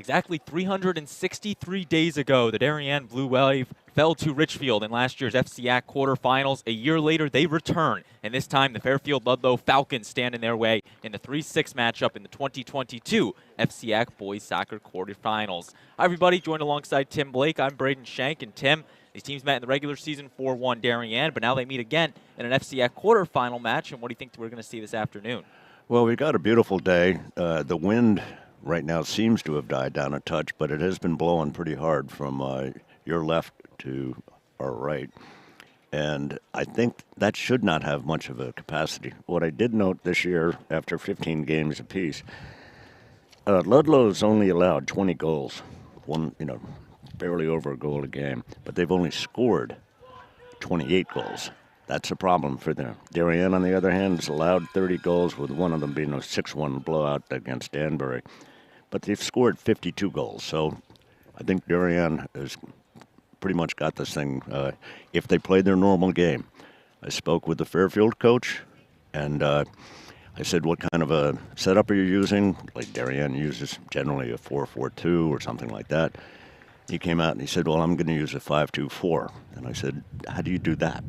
Exactly 363 days ago, the Darien Blue Wave fell to Richfield in last year's FCIAC quarterfinals. A year later, they return, and this time the Fairfield Ludlowe Falcons stand in their way in the 3-6 matchup in the 2022 FCIAC Boys Soccer Quarterfinals. Hi, everybody. Joined alongside Tim Blake. I'm Braden Shank, and Tim, these teams met in the regular season 4-1 Darien, but now they meet again in an FCIAC quarterfinal match, and what do you think we're going to see this afternoon? Well, we got a beautiful day. The wind right now seems to have died down a touch, but it has been blowing pretty hard from your left to our right. And I think that should not have much of a capacity. What I did note this year, after 15 games apiece, Ludlow's only allowed 20 goals, barely over a goal a game, but they've only scored 28 goals. That's a problem for them. Darien, on the other hand, has allowed 30 goals, with one of them being a 6-1 blowout against Danbury. But they've scored 52 goals, so I think Darien has pretty much got this thing if they play their normal game. I spoke with the Fairfield coach, and I said, what kind of a setup are you using? Like Darien uses generally a 4-4-2 or something like that. He came out and he said, well, I'm going to use a 5-2-4. And I said, how do you do that?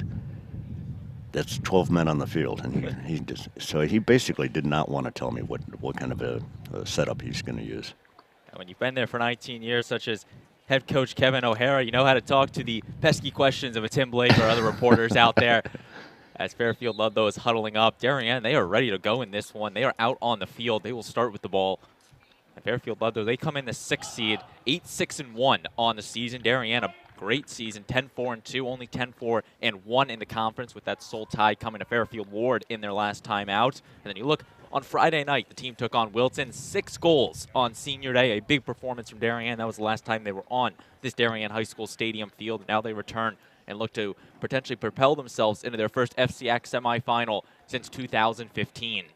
That's 12 men on the field, and he basically did not want to tell me what kind of a setup he's going to use. When you've been there for 19 years, such as head coach Kevin O'Hara, you know how to talk to the pesky questions of a Tim Blake or other reporters out there. As Fairfield Ludlowe is huddling up, Darien, they are ready to go in this one. They are out on the field. They will start with the ball. And Fairfield Ludlowe, they come in the 6th seed, 8-6-1 on the season. Darien, a great season, 10-4-2, only 10-4-1 in the conference, with that sole tie coming to Fairfield Ward in their last time out. And then you look on Friday night, the team took on Wilton, 6 goals on senior day, a big performance from Darien. That was the last time they were on this Darien High School stadium field. Now they return and look to potentially propel themselves into their first FCIAC semifinal since 2015.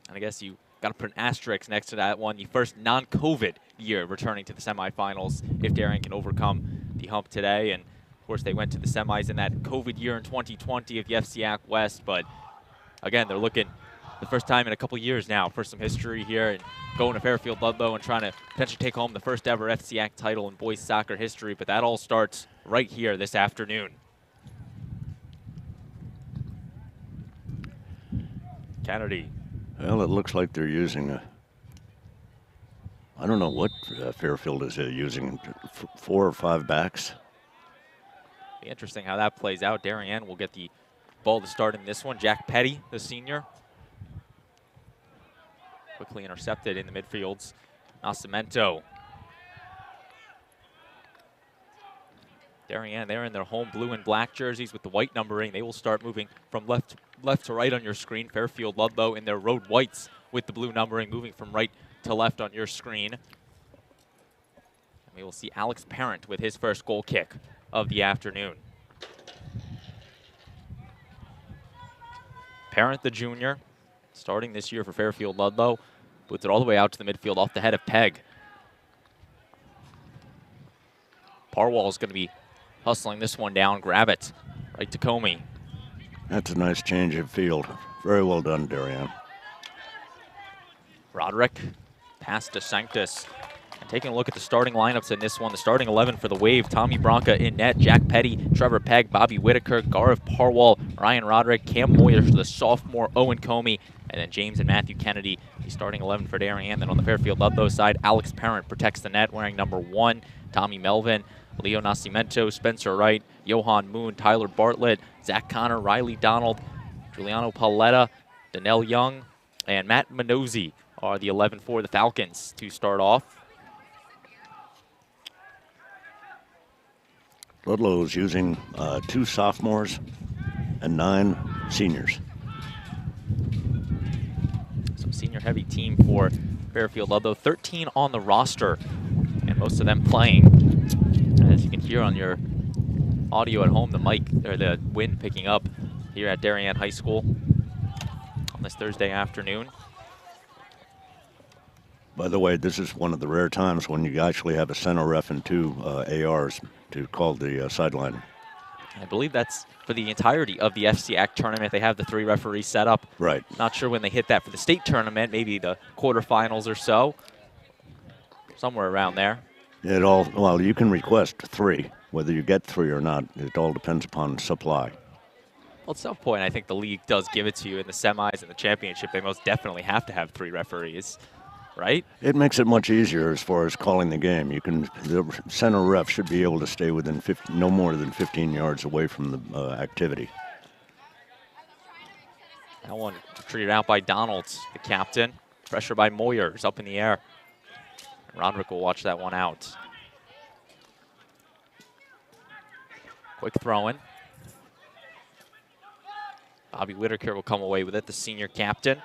And I guess you got to put an asterisk next to that one, the first non-COVID year returning to the semifinals if Darien can overcome the hump today. And, of course, they went to the semis in that COVID year in 2020 of the FCIAC West. But, again, they're looking the first time in a couple years now for some history here and going to Fairfield Ludlowe and trying to potentially take home the first ever FCIAC title in boys soccer history. But that all starts right here this afternoon. Kennedy. Well, it looks like they're using I don't know what Fairfield is using, 4 or 5 backs. Be interesting how that plays out. Darien will get the ball to start in this one. Jack Petty, the senior. Quickly intercepted in the midfields. Nascimento. Darien, they're in their home blue and black jerseys with the white numbering. They will start moving from left to right on your screen. Fairfield Ludlowe in their road whites with the blue numbering, moving from right to left on your screen. And we will see Alex Parent with his first goal kick of the afternoon. Parent, the junior, starting this year for Fairfield Ludlowe, puts it all the way out to the midfield off the head of Peg. Parwall is going to be hustling this one down, grab it right to Comey. That's a nice change of field. Very well done, Darien. Roderick, pass to Sanctus. And taking a look at the starting lineups in this one, the starting 11 for the Wave: Tommy Bronca in net, Jack Petty, Trevor Pegg, Bobby Whitaker, Gareth Parwall, Ryan Roderick, Cam Moyer, the sophomore, Owen Comey, and then James and Matthew Kennedy, the starting 11 for Darien. Then on the Fairfield Ludlowe side, Alex Parent protects the net, wearing number 1, Tommy Melvin, Leo Nascimento, Spencer Wright, Johan Moon, Tyler Bartlett, Zach Connor, Riley Donald, Giuliano Paletta, Danelle Young, and Matt Minozzi are the 11 for the Falcons to start off. Ludlow is using 2 sophomores and 9 seniors. Some senior-heavy team for Fairfield Ludlowe. 13 on the roster, and most of them playing. As you can hear on your audio at home, the mic or the wind picking up here at Darien High School on this Thursday afternoon. By the way, this is one of the rare times when you actually have a center ref and 2 ARs to call the sideline I believe that's for the entirety of the FCIAC tournament. They have the 3 referees set up. Right. Not sure when they hit that for the state tournament, maybe the quarterfinals or so. Somewhere around there. Well, you can request 3. Whether you get 3 or not, it all depends upon supply. Well, at some point, I think the league does give it to you in the semis and the championship. They most definitely have to have 3 referees, right? It makes it much easier as far as calling the game. The center ref should be able to stay within no more than 15 yards away from the activity. That one treated out by Donald, the captain. Pressure by Moyers up in the air. Roderick will watch that one out. Quick throw-in. Bobby Whitaker will come away with it, the senior captain.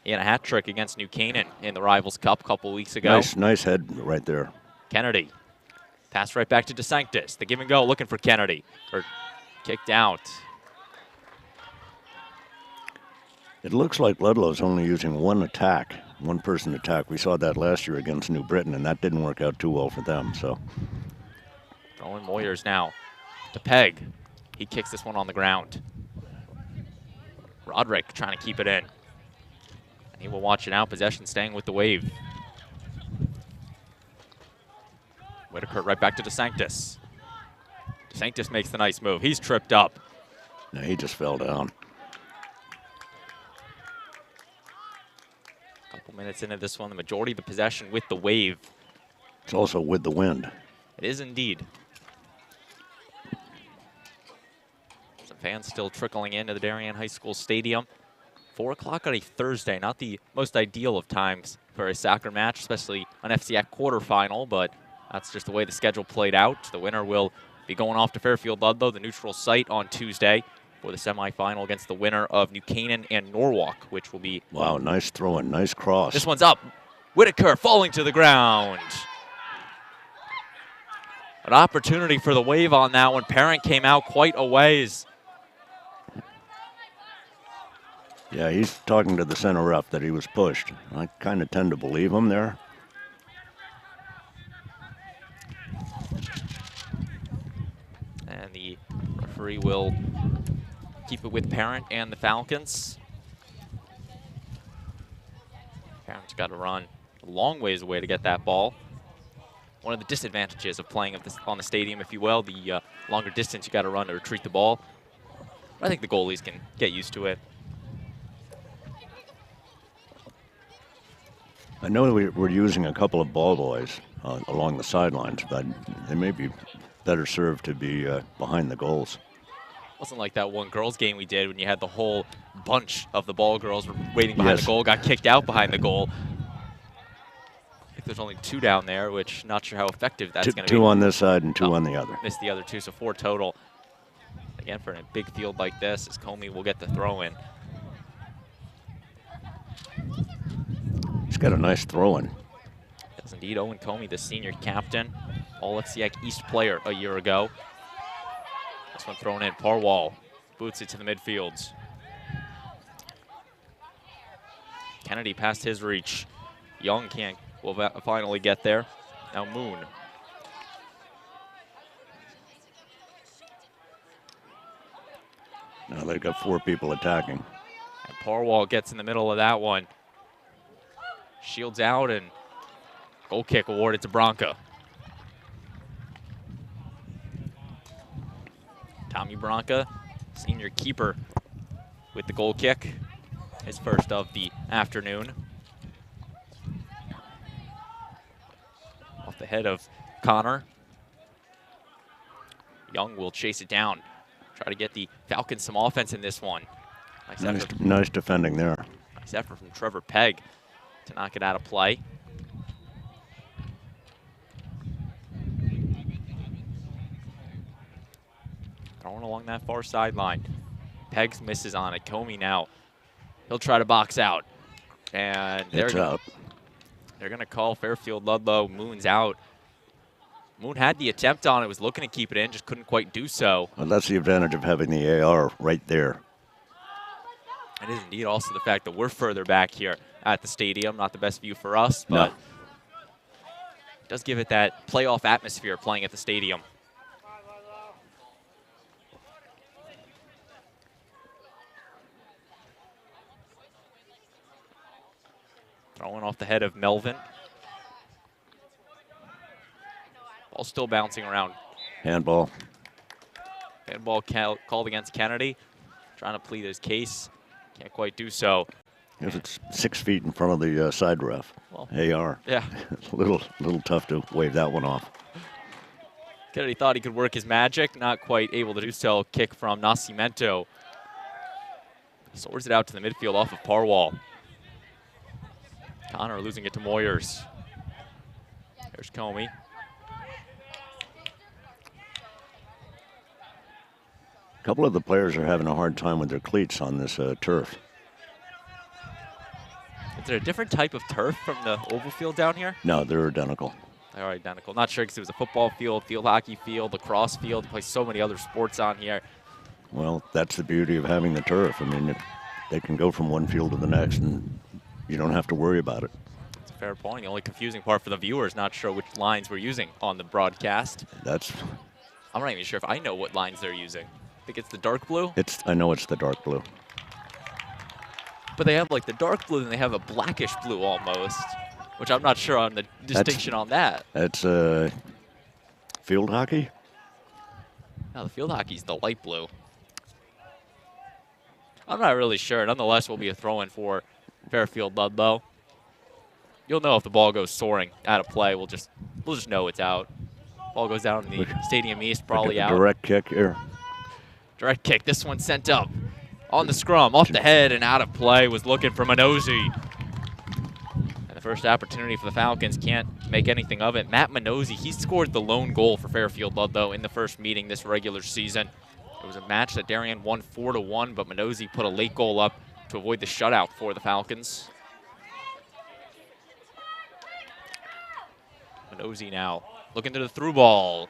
He had a hat trick against New Canaan in the Rivals Cup a couple weeks ago. Nice head right there. Kennedy. Pass right back to DeSanctis. The give and go looking for Kennedy. Kicked out. It looks like Ludlow's only using one person attack. We saw that last year against New Britain, and that didn't work out too well for them. So, throwing Moyers now to Peg. He kicks this one on the ground. Roderick trying to keep it in. And he will watch it out. Possession staying with the Wave. Whitaker right back to DeSanctis. DeSanctis makes the nice move. He's tripped up. No, he just fell down. Couple minutes into this one, the majority of the possession with the Wave. It's also with the wind. It is indeed. Some fans still trickling into the Darien High School Stadium. 4 o'clock on a Thursday, not the most ideal of times for a soccer match, especially an FCIAC quarterfinal, but that's just the way the schedule played out. The winner will be going off to Fairfield Ludlowe, the neutral site, on Tuesday for the semifinal against the winner of New Canaan and Norwalk, which will be... Wow, nice throw-in, nice cross. This one's up. Whitaker falling to the ground. An opportunity for the Wave on that one. Parent came out quite a ways. Yeah, he's talking to the center ref that he was pushed. I kind of tend to believe him there. And the referee will keep it with Parent and the Falcons. Parent's got to run a long ways away to get that ball. One of the disadvantages of playing on the stadium, if you will, the longer distance you got to run to retrieve the ball. But I think the goalies can get used to it. I know we're using a couple of ball boys along the sidelines, but they may be better served to be behind the goals. Wasn't like that one girls game we did when you had the whole bunch of the ball girls waiting behind the goal, got kicked out behind the goal. I think there's only 2 down there, which not sure how effective that's going to be. 2 on this side and 2 on the other. Missed the other 2, so 4 total. Again, for a big field like this, as Comey will get the throw in. He's got a nice throw-in. Yes, indeed. Owen Comey, the senior captain, all FCIAC East player a year ago. This one thrown in. Parwall boots it to the midfields. Kennedy past his reach. Young will finally get there. Now Moon. Now they've got 4 people attacking. And Parwall gets in the middle of that one. Shields out, and goal kick awarded to Bronca. Tommy Bronca, senior keeper, with the goal kick. His first of the afternoon. Off the head of Connor. Young will chase it down. Try to get the Falcons some offense in this one. Nice defending there. Nice effort from Trevor Pegg to knock it out of play. Throwing along that far sideline. Peggs misses on it. Comey now. He'll try to box out. And it's out. They're going to call Fairfield Ludlowe. Moon's out. Moon had the attempt on it, was looking to keep it in, just couldn't quite do so. Well, that's the advantage of having the AR right there. It is indeed also the fact that we're further back here at the stadium. Not the best view for us, but it does give it that playoff atmosphere playing at the stadium. Throwing off the head of Melvin. Ball still bouncing around. Handball. Handball called against Kennedy. Trying to plead his case. Can't quite do so. If it's 6 feet in front of the side ref. Well, AR. Yeah. a little tough to wave that one off. Kennedy thought he could work his magic. Not quite able to do so. Kick from Nascimento. Swords it out to the midfield off of Parwall. Connor losing it to Moyers. There's Comey. A couple of the players are having a hard time with their cleats on this turf. Is there a different type of turf from the oval field down here? No, they're identical. They are identical. Not sure because it was a football field, field hockey field, lacrosse field. They play so many other sports on here. Well, that's the beauty of having the turf. I mean, they can go from one field to the next, and you don't have to worry about it. That's a fair point. The only confusing part for the viewers, not sure which lines we're using on the broadcast. I'm not even sure if I know what lines they're using. I think it's the dark blue. I know it's the dark blue. But they have like the dark blue and they have a blackish blue almost, which I'm not sure on the distinction on that. That's field hockey? No, the field hockey's the light blue. I'm not really sure. Nonetheless, will be a throw-in for Fairfield Ludlowe. You'll know if the ball goes soaring out of play. We'll just know it's out. Ball goes down in the Stadium East, probably out. Direct kick here. Direct kick. This one sent up on the scrum, off the head and out of play. Was looking for Minozzi. And the first opportunity for the Falcons, can't make anything of it. Matt Minozzi, he scored the lone goal for Fairfield Ludlowe in the first meeting this regular season. It was a match that Darien won 4-1, but Minozzi put a late goal up to avoid the shutout for the Falcons. Minozzi now looking to the through ball.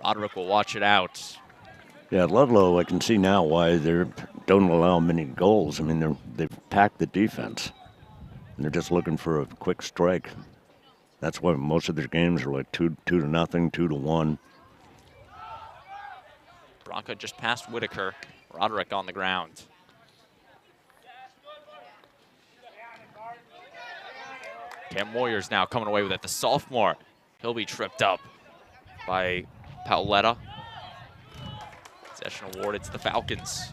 Roderick will watch it out. Yeah, Ludlow, I can see now why they don't allow many goals. I mean, they've packed the defense, and they're just looking for a quick strike. That's why most of their games are like 2-0, 2-1. Bronco just past Whitaker. Roderick on the ground. Cam Moyers now coming away with it. The sophomore, he'll be tripped up by Paoletta. Possession awarded to the Falcons.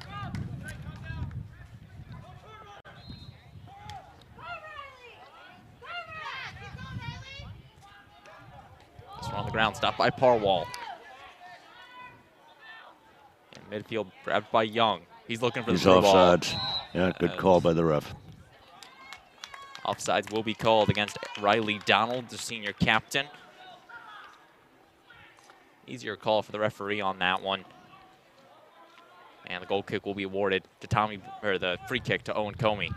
This one on the ground, stopped by Parwall. In midfield, grabbed by Young. He's looking for the through ball. Offsides. Yeah, good call by the ref. Offsides will be called against Riley Donald, the senior captain. Easier call for the referee on that one. And the goal kick will be awarded to the free kick to Owen Comey.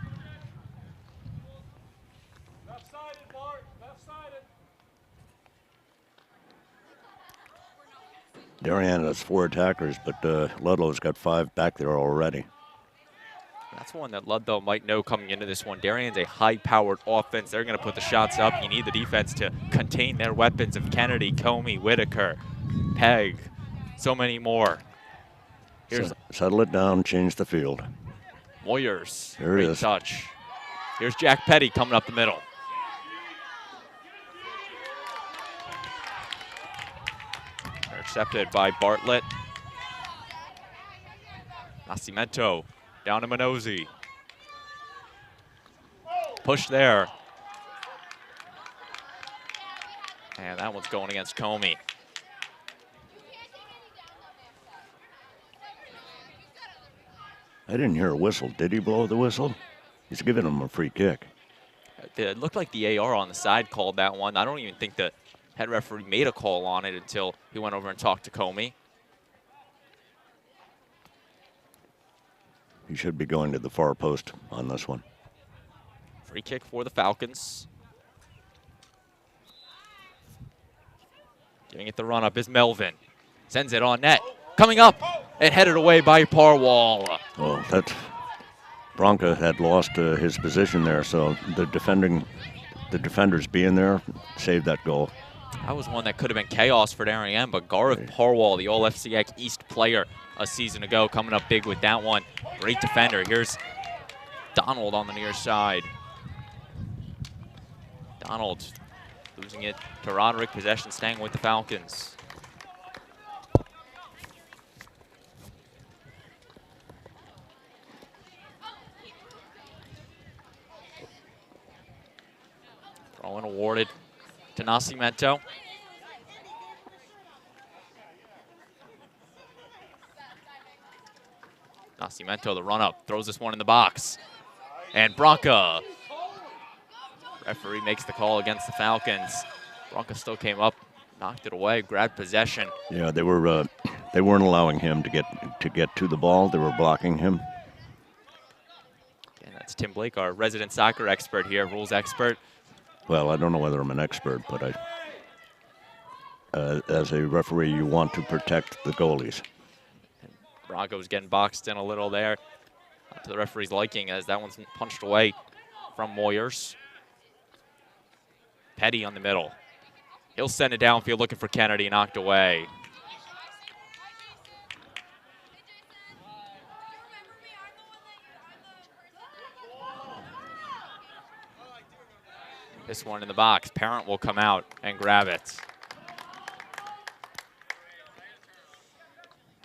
Darien has 4 attackers, but Ludlow's got 5 back there already. That's one that Ludlow might know coming into this one. Darien's a high-powered offense. They're going to put the shots up. You need the defense to contain their weapons of Kennedy, Comey, Whitaker, Peg, so many more. Here's settle it down, change the field. Moyers, there it is. Touch. Here's Jack Petty coming up the middle. Intercepted by Bartlett. Nascimento down to Minozzi. Push there. And that one's going against Comey. I didn't hear a whistle. Did he blow the whistle? He's giving him a free kick. It looked like the AR on the side called that one. I don't even think the head referee made a call on it until he went over and talked to Comey. He should be going to the far post on this one. Free kick for the Falcons. Giving it the run up is Melvin. Sends it on net. Coming up and headed away by Parwall. Well, Bronca had lost his position there, so the defenders being there saved that goal. That was one that could have been chaos for Darien, but Gareth Parwall, the All-FCIAC East player a season ago, coming up big with that one. Great defender. Here's Donald on the near side. Donald losing it to Roderick. Possession staying with the Falcons. Throw-in awarded to Nascimento. Nascimento, the run-up, throws this one in the box. And Bronca. Referee makes the call against the Falcons. Bronca still came up, knocked it away, grabbed possession. Yeah, they weren't allowing him to get to the ball. They were blocking him. And that's Tim Blake, our resident soccer expert here, rules expert. Well, I don't know whether I'm an expert, but as a referee, you want to protect the goalies. Bronco's getting boxed in a little there, to the referee's liking, as that one's punched away from Moyers. Petty on the middle. He'll send it downfield looking for Kennedy, knocked away. This one in the box. Parent will come out and grab it.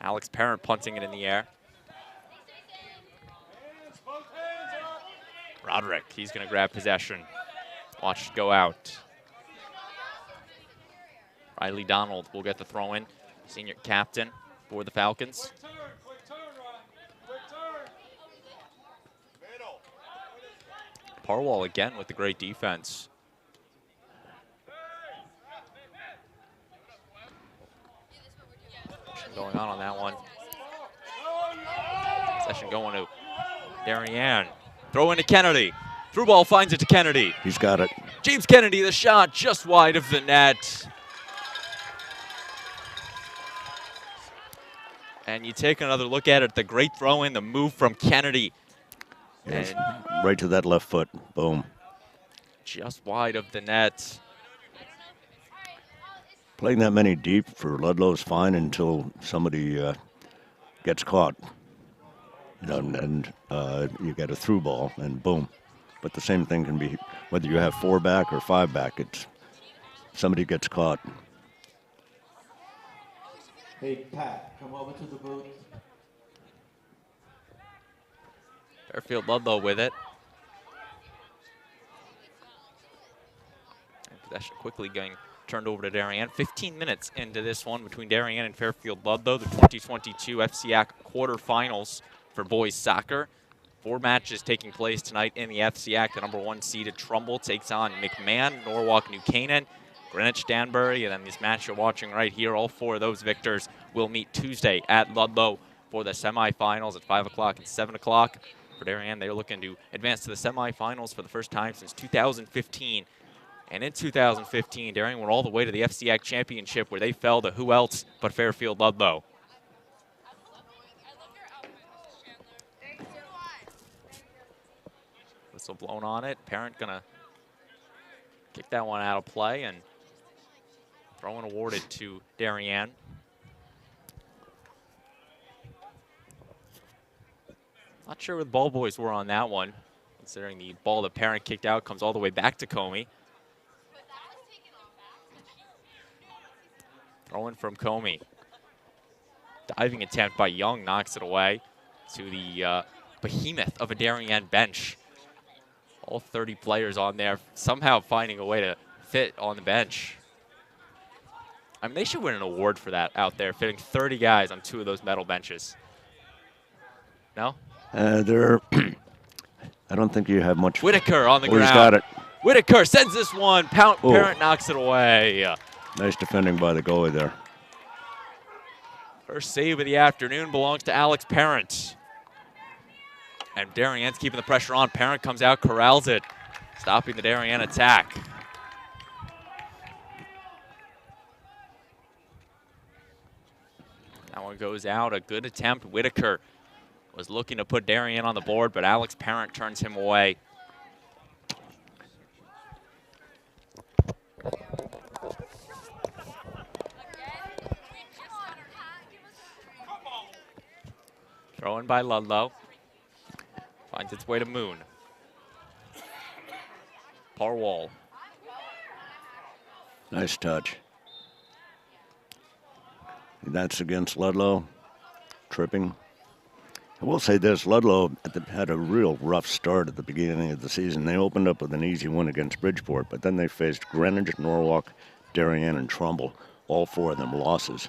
Alex Parent punting it in the air. Roderick, he's going to grab possession. Watch it go out. Riley Donald will get the throw in. Senior captain for the Falcons. Parwall again with the great defense. Going on that one. Possession going to Darien. Throw into Kennedy. Through ball finds it to Kennedy. He's got it. James Kennedy, the shot just wide of the net. And you take another look at it. The great throw in, the move from Kennedy. Yes. And right to that left foot. Boom. Just wide of the net. Playing that many deep for Ludlow is fine until somebody gets caught. And you get a through ball, and boom. But the same thing can be whether you have 4 back or 5 back. It's somebody gets caught. Hey, Pat, come over to the booth. Fairfield Ludlow with it. And possession quickly getting turned over to Darien. 15 minutes into this one between Darien and Fairfield Ludlow, the 2022 FCIAC Quarterfinals for boys soccer. 4 matches taking place tonight in the FCIAC. The #1 seeded Trumbull takes on McMahon, Norwalk, New Canaan, Greenwich, Danbury, and then this match you're watching right here, all 4 of those victors will meet Tuesday at Ludlow for the semifinals at 5 o'clock and 7 o'clock. For Darien, they're looking to advance to the semifinals for the first time since 2015. And in 2015, Darien went all the way to the FCIAC Championship, where they fell to who else but Fairfield Ludlow. Whistle blown on it. Parent gonna kick that one out of play, and throw-in awarded to Darien. Not sure where the ball boys were on that one, considering the ball the Parent kicked out comes all the way back to Comey. Throw-in from Comey. Diving attempt by Young knocks it away to the behemoth of a Darien bench. All 30 players on there somehow finding a way to fit on the bench. I mean, they should win an award for that out there, fitting 30 guys on 2 of those metal benches. No? I don't think you have much. Whitaker on the ground. He's got it. Whitaker sends this one. Parent knocks it away. Nice defending by the goalie there. First save of the afternoon belongs to Alex Parent. And Darien's keeping the pressure on. Parent comes out, corrals it, stopping the Darien attack. That one goes out. A good attempt. Whitaker was looking to put Darien on the board, but Alex Parent turns him away. Throw in by Ludlow. Finds its way to Moon. Parwall Nice touch. That's against Ludlowe. Tripping. I will say this, Ludlowe had a real rough start at the beginning of the season. They opened up with an easy win against Bridgeport, but then they faced Greenwich, Norwalk, Darien, and Trumbull, all 4 of them losses.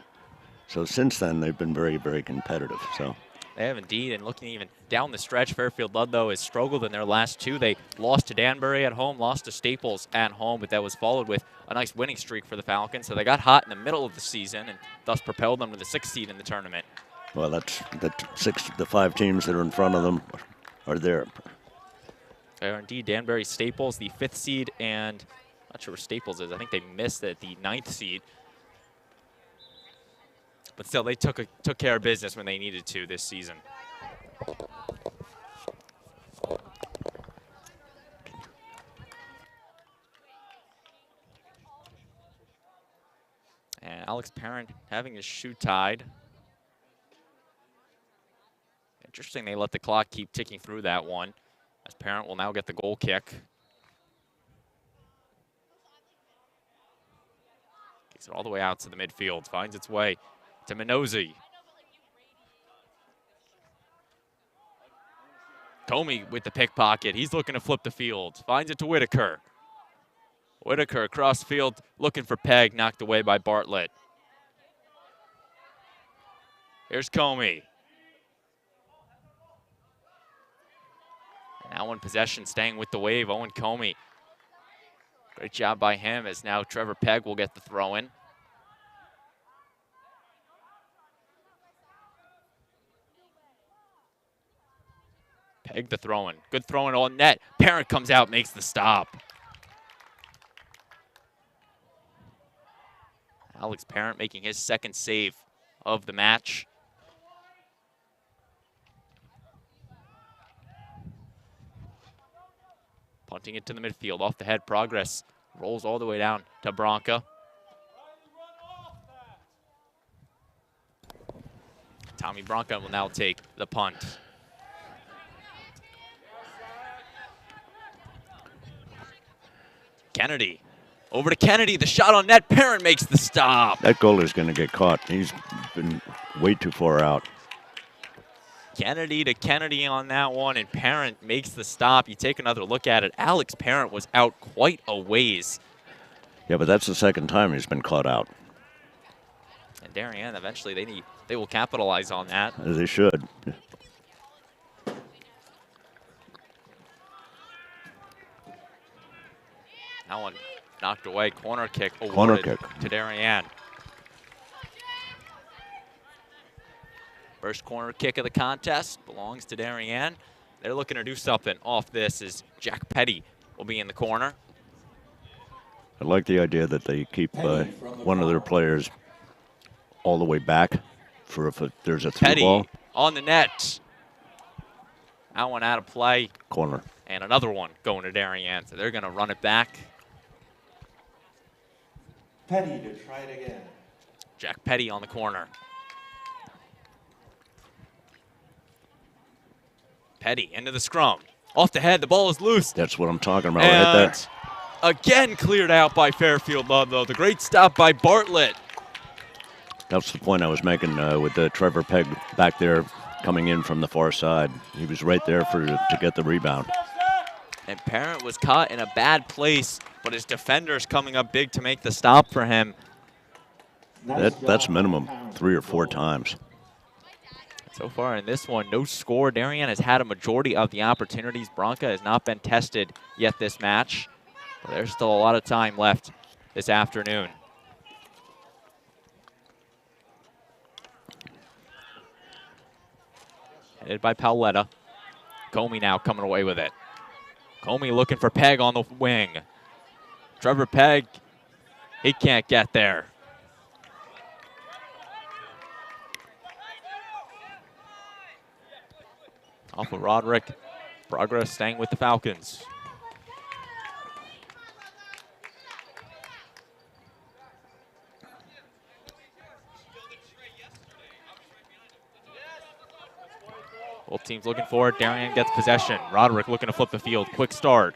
So since then, they've been very, very competitive. So They have indeed, and looking even down the stretch, Fairfield Ludlowe has struggled in their last 2. They lost to Danbury at home, lost to Staples at home, but that was followed with a nice winning streak for the Falcons. So they got hot in the middle of the season and thus propelled them to the 6th seed in the tournament. well, the 5 teams that are in front of them are there. They are indeed Danbury, Staples, the 5th seed, and I'm not sure where Staples is. I think they missed at the 9th seed. But still, they took care of business when they needed to this season. And Alex Parent having his shoe tied. Interesting, they let the clock keep ticking through that one, as Parent will now get the goal kick. Kicks it all the way out to the midfield, finds its way to Minozzi. Comey with the pickpocket. He's looking to flip the field. Finds it to Whitaker. Whitaker across the field looking for Peg, knocked away by Bartlett. Here's Comey. Now in possession, staying with the wave, Owen Comey. Great job by him, as now Trevor Peg will get the throw in. Peg the throw in. Good throw in on net. Parent comes out, makes the stop. Alex Parent making his 2nd save of the match. Punting it to the midfield, off the head, Progress. Rolls all the way down to Bronca. Tommy Bronca will now take the punt. Kennedy. Over to Kennedy, the shot on net. Parent makes the stop. That goalie's going to get caught. He's been way too far out. Kennedy to Kennedy on that one, and Parent makes the stop. You take another look at it. Alex Parent was out quite a ways. Yeah, but that's the 2nd time he's been caught out. And Darien, eventually they will capitalize on that. As they should. That one knocked away. Corner kick awarded Corner kick to Darien. First corner kick of the contest belongs to Darien. They're looking to do something off this, as Jack Petty will be in the corner. I like the idea that they keep one of their players all the way back for if there's a through Petty ball. On the net. That one out of play. Corner. And another one going to Darien. So they're going to run it back. Petty to try it again. Jack Petty on the corner. Petty into the scrum. Off the head, the ball is loose. That's what I'm talking about. And Right there. again cleared out by Fairfield Ludlowe. The great stop by Bartlett. That's the point I was making with Trevor Peg back there coming in from the far side. He was right there to get the rebound. And Parent was caught in a bad place, but his defender's coming up big to make the stop for him. That's minimum 3 or 4 times. So far in this one, no score. Darien has had a majority of the opportunities. Bronca has not been tested yet this match, but there's still a lot of time left this afternoon. Headed by Paoletta. Comey now coming away with it. Comey looking for Peg on the wing. Trevor Peg, he can't get there. Off of Roderick. Progress staying with the Falcons. Both teams looking for it. Darien gets possession. Roderick looking to flip the field. Quick start.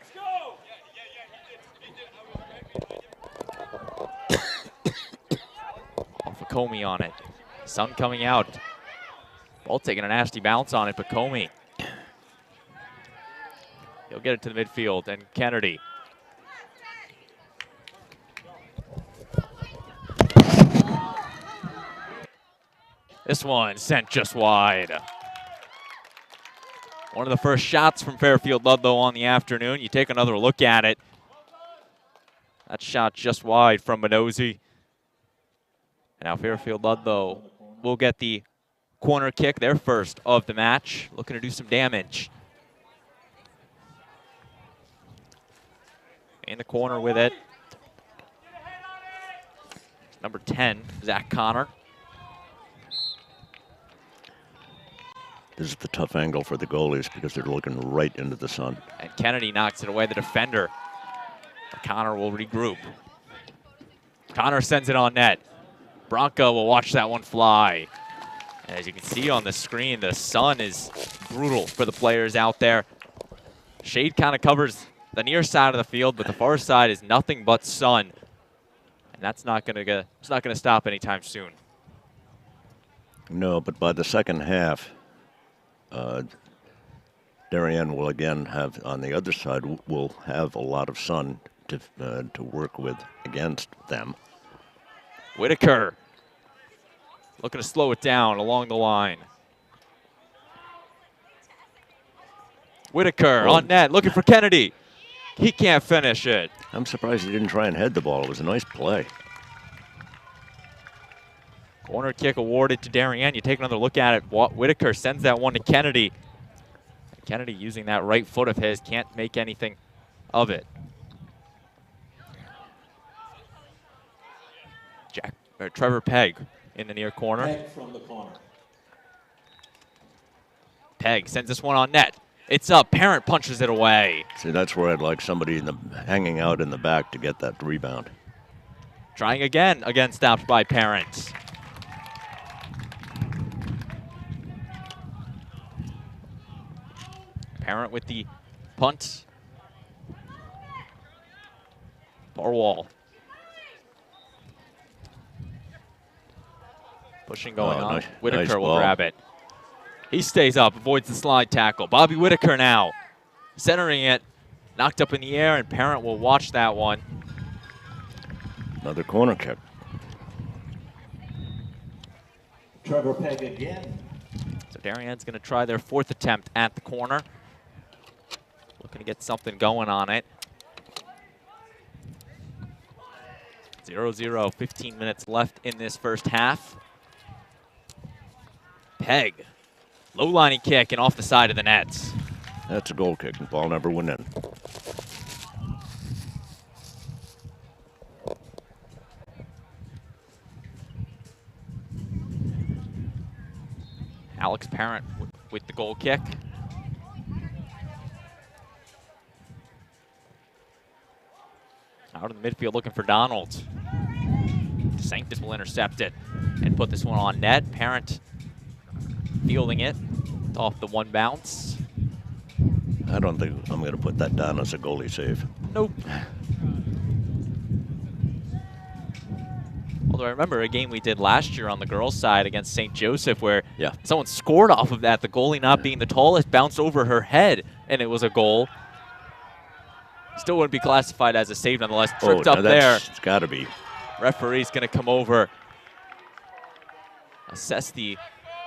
Comey on it. Sun coming out. Ball taking a nasty bounce on it, but Comey. He'll get it to the midfield, and Kennedy. This one sent just wide. One of the first shots from Fairfield Ludlowe on the afternoon. You take another look at it. That shot just wide from Minozzi. And now Fairfield Ludlowe will get the corner kick, their first of the match. Looking to do some damage. In the corner with it. Number 10, Zach Connor. This is the tough angle for the goalies because they're looking right into the sun. And Kennedy knocks it away, the defender. Connor will regroup. Connor sends it on net. Bronco will watch that one fly. And as you can see on the screen, the sun is brutal for the players out there. Shade kind of covers the near side of the field, but the far side is nothing but sun. And that's not going to stop anytime soon. No, but by the second half, Darien will again have, on the other side, will have a lot of sun to work with against them. Whitaker looking to slow it down along the line. Whitaker on net, looking for Kennedy. He can't finish it. I'm surprised he didn't try and head the ball. It was a nice play. Corner kick awarded to Darien. You take another look at it. Whitaker sends that one to Kennedy. Kennedy using that right foot of his, can't make anything of it. Trevor Pegg in the near corner. Pegg from the corner. Pegg sends this one on net. It's up. Parent punches it away. See, that's where I'd like somebody hanging out in the back to get that rebound. Trying again stopped by Parent. Parent with the punt. Far wall. Pushing going on. Whitaker nice will grab it. He stays up, avoids the slide tackle. Bobby Whitaker now centering it. Knocked up in the air, and Parent will watch that one. Another corner kick. Trevor Pegg again. So Darien's going to try their fourth attempt at the corner. Looking to get something going on it. 0-0, 15 minutes left in this first half. Pegg, low lining kick and off the side of the nets. That's a goal kick. The ball never went in. Alex Parent with the goal kick. Out in the midfield looking for Donald. Sanctus will intercept it and put this one on net. Parent fielding it off the one bounce. I don't think I'm going to put that down as a goalie save. Nope. Although I remember a game we did last year on the girls' side against St. Joseph where someone scored off of that, the goalie not being the tallest, bounced over her head, and it was a goal. Still wouldn't be classified as a save nonetheless. Tripped up there. It's got to be. Referee's going to come over, assess the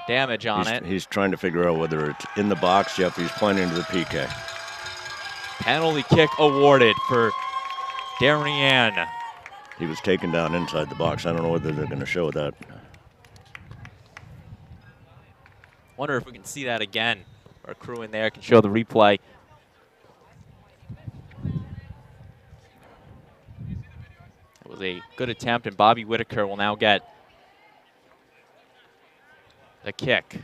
damage on it. He's trying to figure out whether it's in the box. Yep, he's pointing to the PK. Penalty kick awarded for Darien. He was taken down inside the box. I don't know whether they're going to show that. Wonder if we can see that again. Our crew in there can show the replay. It was a good attempt, and Bobby Whitaker will now get the kick.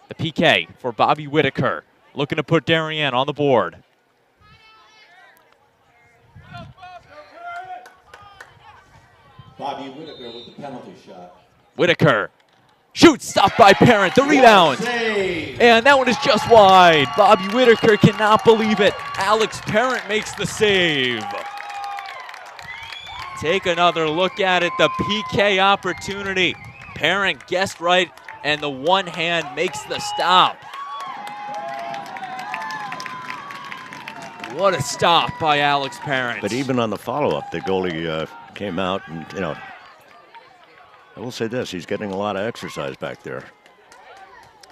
The PK for Bobby Whitaker, looking to put Darien on the board. Bobby Whitaker with the penalty shot. Whitaker shoots, stopped by Parent, the rebound. And that one is just wide. Bobby Whitaker cannot believe it. Alex Parent makes the save. take another look at it. The PK opportunity. Parent guessed right, and the one hand makes the stop. What a stop by Alex Parent. But even on the follow-up, the goalie came out and, you know, I will say this, he's getting a lot of exercise back there.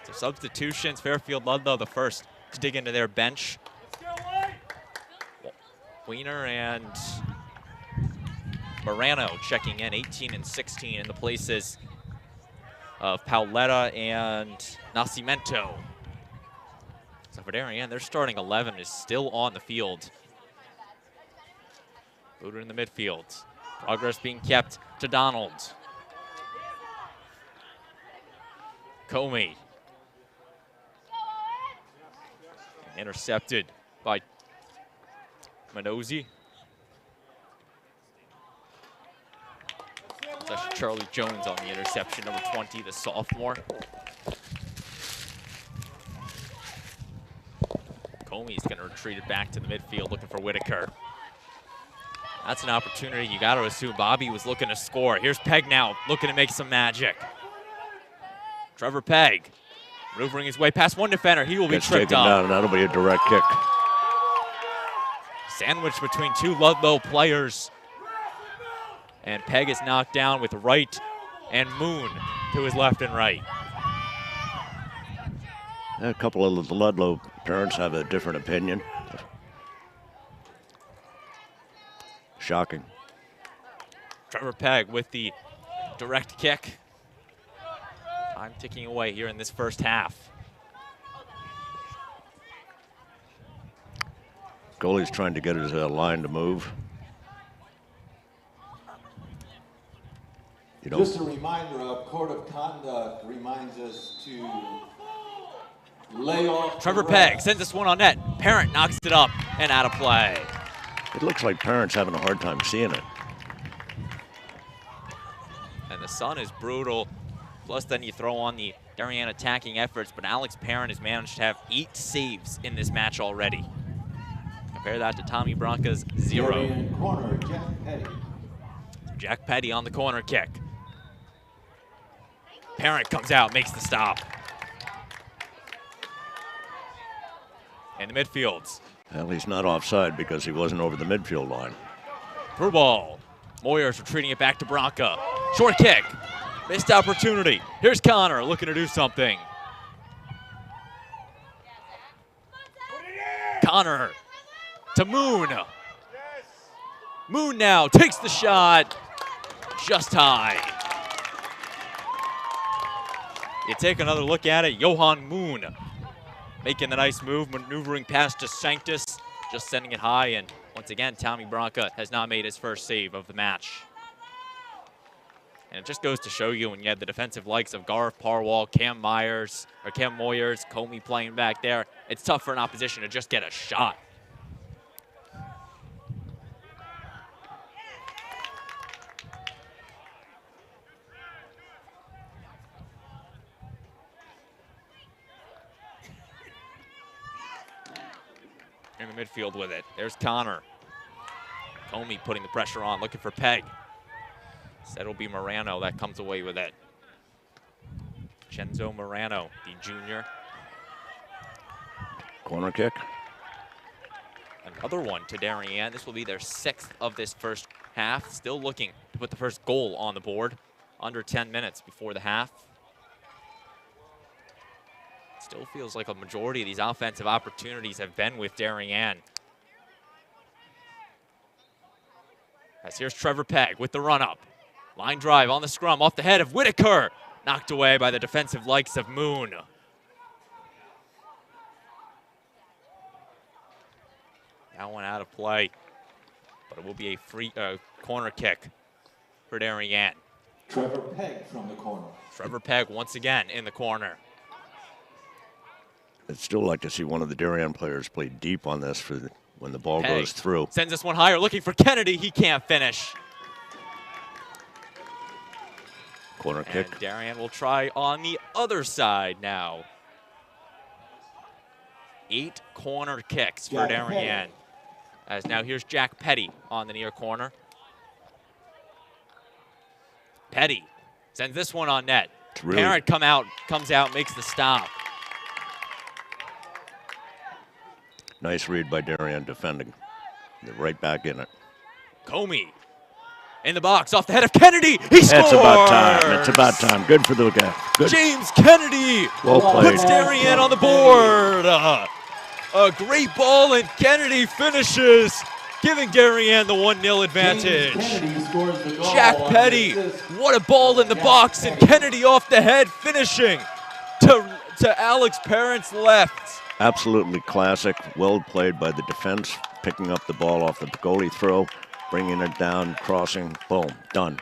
So substitutions, Fairfield Ludlowe the first to dig into their bench. Wiener and Morano checking in, 18 and 16 in the places of Paoletta and Nascimento. So for Darien, their starting 11 is still on the field. Booter in the midfield. Progress being kept to Donald. Comey. Intercepted by Manozzi. It's actually Charlie Jones on the interception, number 20, the sophomore. Comey's going to retreat it back to the midfield, looking for Whitaker. That's an opportunity. You got to assume Bobby was looking to score. Here's Pegg now, looking to make some magic. Trevor Pegg, maneuvering his way past one defender. He will be tripped up. That'll be a direct kick. Sandwiched between two Ludlowe players. And Pegg is knocked down with Wright and Moon to his left and right. A couple of the Ludlowe parents have a different opinion. Shocking. Trevor Pegg with the direct kick. Time ticking away here in this first half. Goalie's trying to get his line to move. You know, Just a reminder, of code of conduct reminds us to lay off. Trevor Pegg sends this one on net. Parent knocks it up and out of play. it looks like Parent's having a hard time seeing it. And the sun is brutal. Plus, then you throw on the Darien attacking efforts, but Alex Parent has managed to have 8 saves in this match already. Compare that to Tommy Branca's 0. Darien corner, Jack Petty. Jack Petty on the corner kick. Parent comes out, makes the stop. And the midfields. Well, he's not offside because he wasn't over the midfield line. Through ball. Moyers retreating it back to Branca. Short kick. Missed opportunity. Here's Connor looking to do something. Connor to Moon. Moon now takes the shot. Just high. You take another look at it. Johan Moon making the nice move, maneuvering past DeSanctis, just sending it high. And once again, Tommy Branca has not made his first save of the match. And it just goes to show you when you have the defensive likes of Garth Parwall, Cam Moyers, Comey playing back there, it's tough for an opposition to just get a shot. In the midfield with it. There's Connor. Comey putting the pressure on, looking for Pegg. Said it'll be Morano that comes away with it. Chenzo Morano, the junior. Corner kick. Another one to Darien. This will be their 6th of this first half. Still looking to put the first goal on the board. Under 10 minutes before the half. Still feels like a majority of these offensive opportunities have been with Darien. As here's Trevor Pegg with the run-up. Line drive on the scrum, off the head of Whitaker. Knocked away by the defensive likes of Moon. That one out of play, but it will be a free corner kick for Darien. Trevor Pegg from the corner. Trevor Pegg once again in the corner. I'd still like to see one of the Darien players play deep on this for when the ball goes through. Sends this one higher, looking for Kennedy. He can't finish. Corner kick. And Darien will try on the other side now. 8 corner kicks for Darien. As now here's Jack Petty on the near corner. Petty sends this one on net. Really Parent comes out, makes the stop. nice read by Darien defending. They're right back in it. Comey in the box off the head of Kennedy. He scores! It's about time. It's about time. Good for the guy. Good. James Kennedy Well played. puts Darien on the board. A great ball, and Kennedy finishes, giving Darien the 1-0 advantage. Jack Petty, what a ball in the box, and Kennedy off the head, finishing to Alex Parent's left. Absolutely classic. Well played by the defense, picking up the ball off the goalie throw, bringing it down, crossing, boom, done.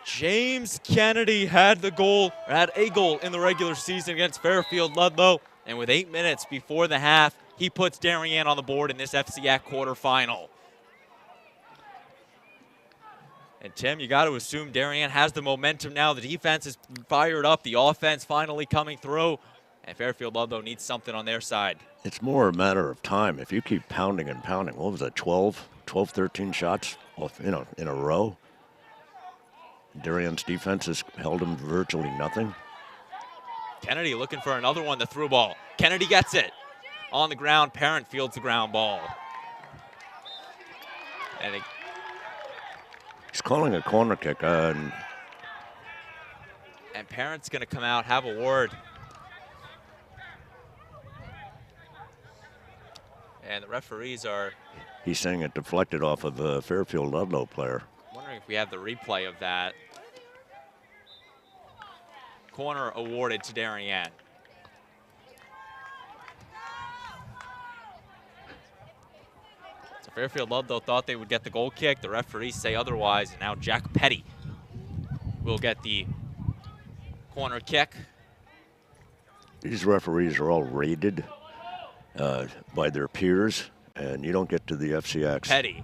James Kennedy had a goal in the regular season against Fairfield Ludlowe, and with 8 minutes before the half, he puts Darien on the board in this FCIAC quarterfinal. And Tim, you got to assume Darien has the momentum now. The defense is fired up, the offense finally coming through, and Fairfield Ludlowe needs something on their side. It's more a matter of time. If you keep pounding and pounding, what was that, 12, 13 shots in a row? Darien's defense has held him virtually nothing. Kennedy looking for another one, the through ball. Kennedy gets it. On the ground, Parent fields the ground ball. And he's calling a corner kick. And Parent's going to come out, have a word. And the referees are... He's saying it deflected off of a Fairfield Ludlowe player. Wondering if we have the replay of that. Corner awarded to Darien. So Fairfield Ludlowe thought they would get the goal kick. The referees say otherwise, and now Jack Petty will get the corner kick. These referees are all rated by their peers, and you don't get to the FCIACs. Petty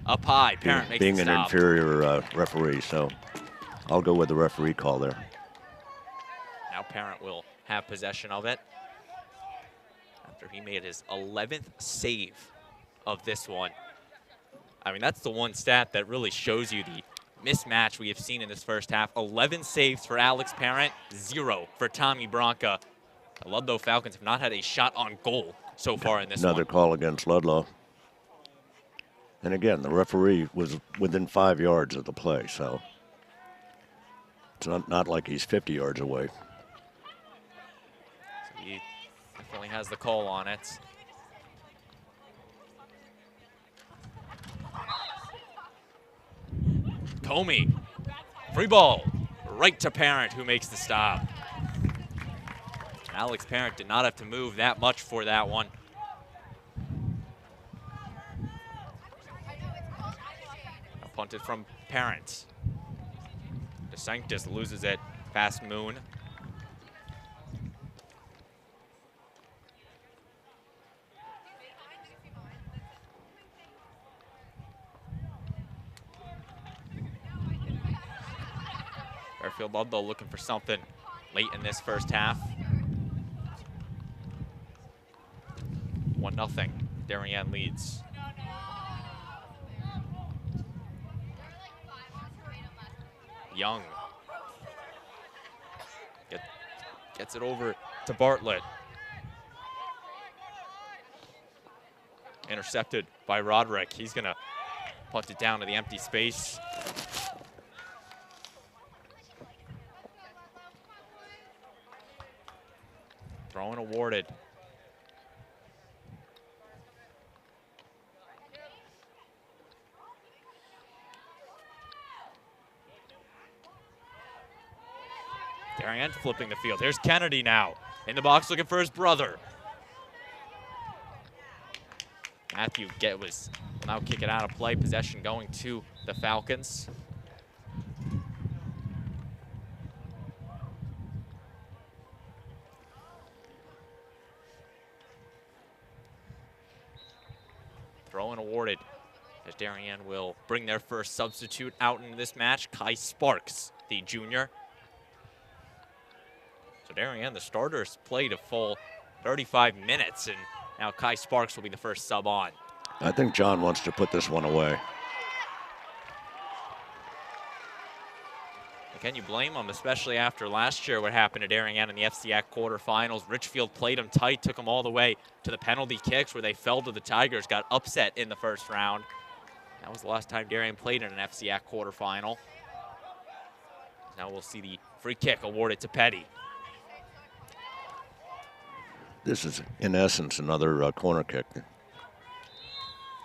up high. Parent makes being the an stop. inferior referee, so I'll go with the referee call there. Now Parent will have possession of it after he made his 11th save of this one. I mean, that's the one stat that really shows you the mismatch we have seen in this first half. 11 saves for Alex Parent, 0 for Tommy Bronca. The Ludlowe Falcons have not had a shot on goal so far in this one. Another call against Ludlowe. And again, the referee was within 5 yards of the play, so it's not like he's 50 yards away. So he definitely has the call on it. Comey, free ball, right to Parent, who makes the stop. Alex Parent did not have to move that much for that one. A punted from Parent. DeSanctis loses it past Moon. Fairfield Ludlowe looking for something late in this first half. 1-0. Darien leads. Young gets it over to Bartlett. Intercepted by Roderick. He's going to punt it down to the empty space. Throw-in awarded. Darien flipping the field. Here's Kennedy now in the box looking for his brother. Matthew will now kick it out of play. Possession going to the Falcons. Throw-in awarded as Darien will bring their first substitute out into this match, Kai Sparks, the junior. So Darien, the starters, played a full 35 minutes, and now Kai Sparks will be the first sub on. I think John wants to put this one away. Can you blame them, especially after last year what happened to Darien in the FCIAC quarterfinals? Richfield played them tight, took them all the way to the penalty kicks where they fell to the Tigers, got upset in the first round. That was the last time Darien played in an FCIAC quarterfinal. Now we'll see the free kick awarded to Petty. This is, in essence, another corner kick.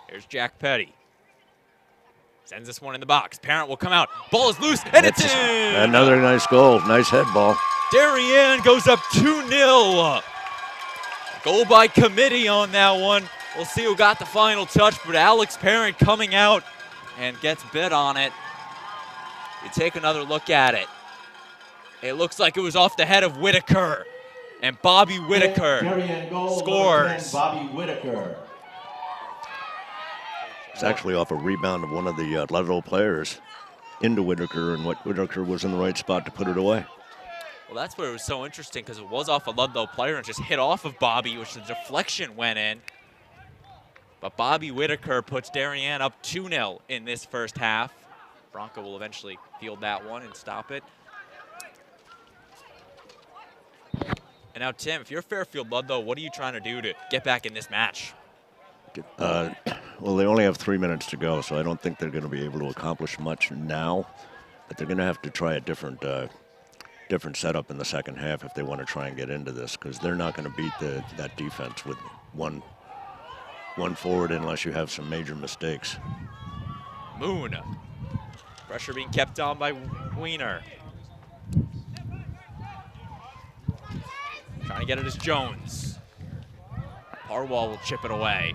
Here's Jack Petty. Sends this one in the box. Parent will come out. Ball is loose, and it's in! Another nice goal. Nice head ball. Darien goes up 2-0. Goal by committee on that one. We'll see who got the final touch, but Alex Parent coming out and gets bit on it. You take another look at it. It looks like it was off the head of Whitaker. And Bobby Whitaker scores. Bobby Whitaker. It's actually off a rebound of one of the Ludlowe players into Whitaker, and Whitaker was in the right spot to put it away. Well, that's where it was so interesting, because it was off a Ludlowe player and just hit off of Bobby, which the deflection went in. But Bobby Whitaker puts Darien up 2-0 in this first half. Bronco will eventually field that one and stop it. And now, Tim, if you're Fairfield Ludlowe, what are you trying to do to get back in this match? Well, they only have 3 minutes to go, so I don't think they're going to be able to accomplish much now. But they're going to have to try a different setup in the second half if they want to try and get into this, because they're not going to beat that defense with one forward unless you have some major mistakes. Moon. Pressure being kept on by Wiener. Trying to get it as Jones. Harwell will chip it away.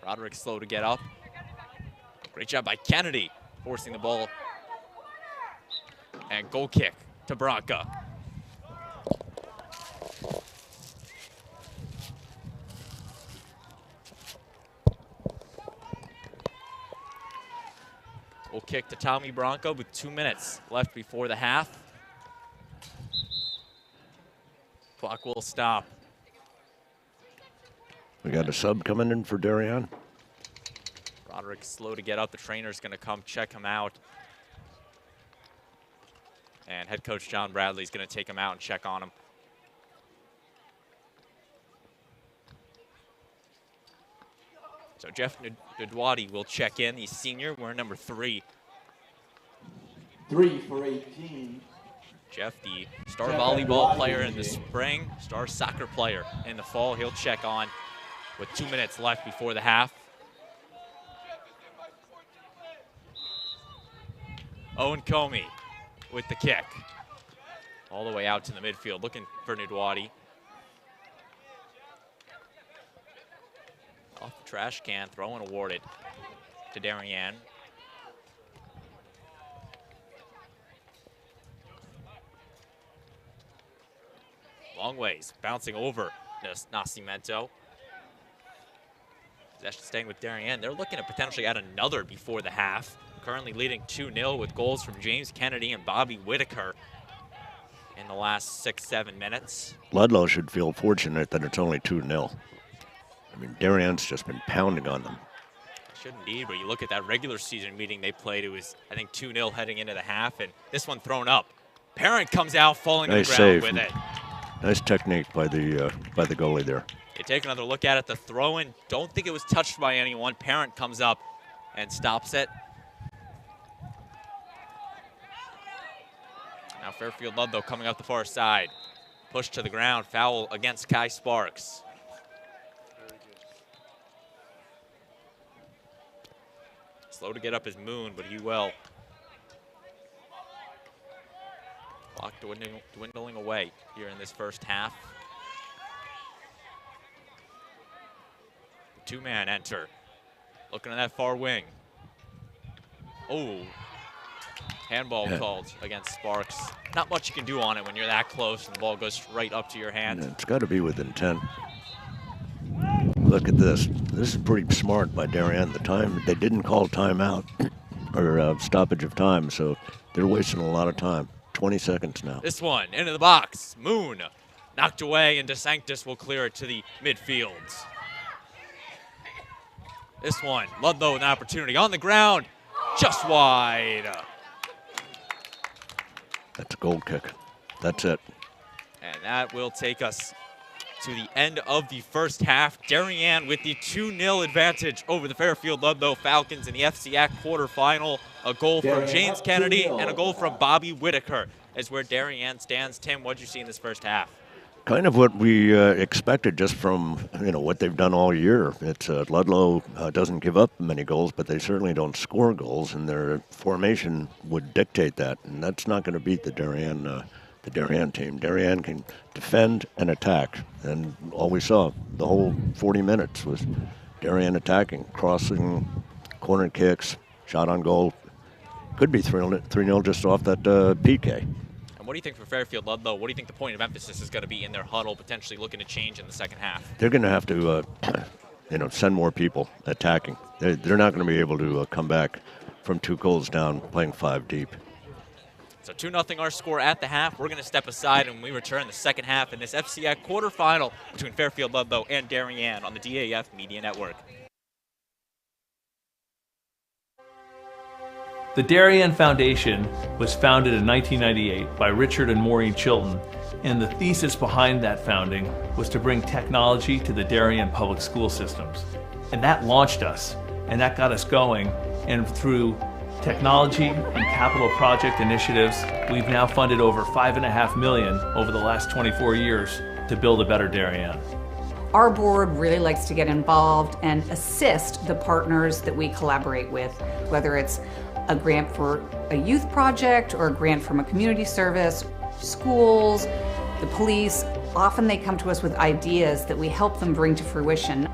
Roderick slow to get up. Great job by Kennedy, forcing the ball. And goal kick to Bronca. Goal kick to Tommy Bronco with 2 minutes left before the half. Clock will stop. We got a sub coming in for Darien. Roderick slow to get up. The trainer's going to come check him out. And head coach John Bradley's going to take him out and check on him. So Jeff Ndwadi will check in. He's senior. We're number 3. 3 for 18. Jeff, the star volleyball player in the spring, star soccer player in the fall. He'll check on with 2 minutes left before the half. Owen Comey with the kick. All the way out to the midfield, looking for Ndwadi. Off the trash can, throw and awarded to Darien. Long ways, bouncing over Nascimento. Possession staying with Darien. They're looking to potentially add another before the half. Currently leading 2-0 with goals from James Kennedy and Bobby Whitaker in the last 6-7 minutes. Ludlowe should feel fortunate that it's only 2-0. I mean, Darien's just been pounding on them. Should indeed, but you look at that regular season meeting they played, it was, I think, 2-0 heading into the half, and this one thrown up. Parent comes out, falling Nice to the ground save. with it. Nice technique by the goalie there. You take another look at it, the throw-in, don't think it was touched by anyone. Parent comes up and stops it. Now Fairfield Ludlowe coming up the far side. Push to the ground, foul against Kai Sparks. Slow to get up is Moon, but he will. Clock dwindling away here in this first half. The two-man enter. Looking at that far wing. Oh, handball called against Sparks. Not much you can do on it when you're that close and the ball goes right up to your hand. Yeah, it's got to be with intent. Look at this. This is pretty smart by Darien. The time, they didn't call timeout or stoppage of time, so they're wasting a lot of time. 20 seconds now. This one into the box. Moon knocked away, and DeSanctis will clear it to the midfield. This one, Ludlowe with an opportunity on the ground. just wide. That's a goal kick. That's it. And that will take us to the end of the first half. Darien with the 2-0 advantage over the Fairfield Ludlowe Falcons in the FCIAC quarterfinal. A goal from James Kennedy and a goal from Bobby Whitaker is where Darien stands. Tim, what did you see in this first half? Kind of what we expected just from what they've done all year. It's Ludlow doesn't give up many goals, but they certainly don't score goals, and their formation would dictate that. And that's not going to beat the Darien team. Darien can defend and attack, and all we saw the whole 40 minutes was Darien attacking, crossing, corner kicks, shot on goal. Could be 3-0 just off that PK. What do you think for Fairfield Ludlow? What do you think the point of emphasis is going to be in their huddle, potentially looking to change in the second half? They're going to have to, send more people attacking. They're not going to be able to come back from 2 goals down, playing 5 deep. So 2-0 our score at the half. We're going to step aside and when we return the second half in this FCIAC quarterfinal between Fairfield Ludlow and Darien on the DAF Media Network. The Darien Foundation was founded in 1998 by Richard and Maureen Chilton, and the thesis behind that founding was to bring technology to the Darien public school systems. And that launched us, and that got us going, and through technology and capital project initiatives, we've now funded over $5.5 million over the last 24 years to build a better Darien. Our board really likes to get involved and assist the partners that we collaborate with, whether it's a grant for a youth project or a grant from a community service, schools, the police. Often they come to us with ideas that we help them bring to fruition.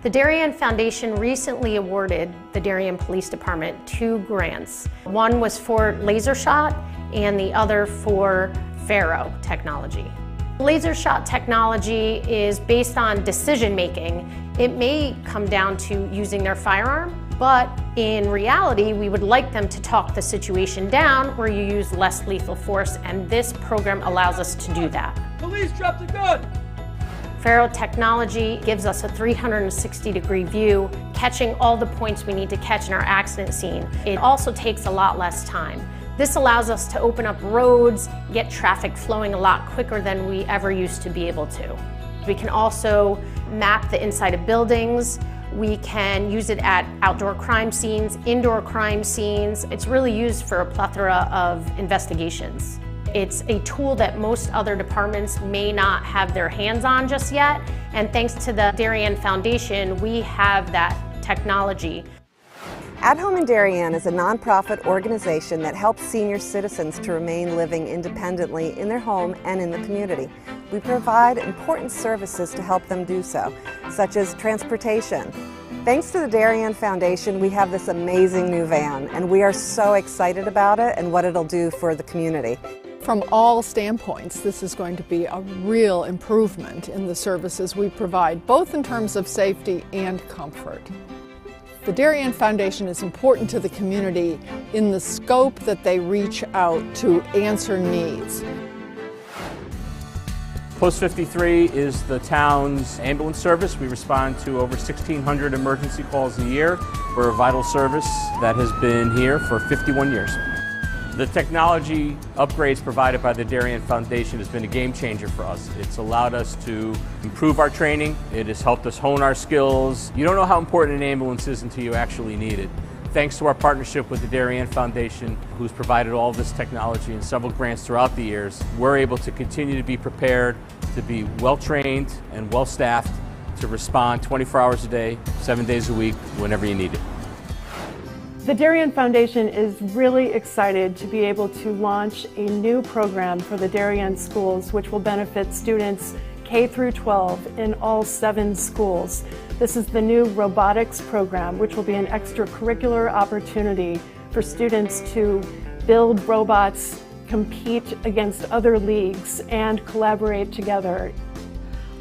The Darien Foundation recently awarded the Darien Police Department 2 grants. One was for laser shot and the other for Faro technology. Laser shot technology is based on decision making. It may come down to using their firearm, but in reality, we would like them to talk the situation down where you use less lethal force, and this program allows us to do that. Police, drop the gun! Faro technology gives us a 360-degree view, catching all the points we need to catch in our accident scene. It also takes a lot less time. This allows us to open up roads, get traffic flowing a lot quicker than we ever used to be able to. We can also map the inside of buildings. We can use it at outdoor crime scenes, indoor crime scenes. It's really used for a plethora of investigations. It's a tool that most other departments may not have their hands on just yet, and thanks to the Darien Foundation, we have that technology. At Home in Darien is a nonprofit organization that helps senior citizens to remain living independently in their home and in the community. We provide important services to help them do so, such as transportation. Thanks to the Darien Foundation, we have this amazing new van, and we are so excited about it and what it'll do for the community. From all standpoints, this is going to be a real improvement in the services we provide, both in terms of safety and comfort. The Darien Foundation is important to the community in the scope that they reach out to answer needs. Post 53 is the town's ambulance service. We respond to over 1,600 emergency calls a year. We're a vital service that has been here for 51 years. The technology upgrades provided by the Darien Foundation has been a game changer for us. It's allowed us to improve our training. It has helped us hone our skills. You don't know how important an ambulance is until you actually need it. Thanks to our partnership with the Darien Foundation, who's provided all this technology and several grants throughout the years, we're able to continue to be prepared, to be well-trained and well-staffed, to respond 24 hours a day, 7 days a week, whenever you need it. The Darien Foundation is really excited to be able to launch a new program for the Darien schools, which will benefit students K through 12 in all 7 schools. This is the new robotics program, which will be an extracurricular opportunity for students to build robots, compete against other leagues, and collaborate together.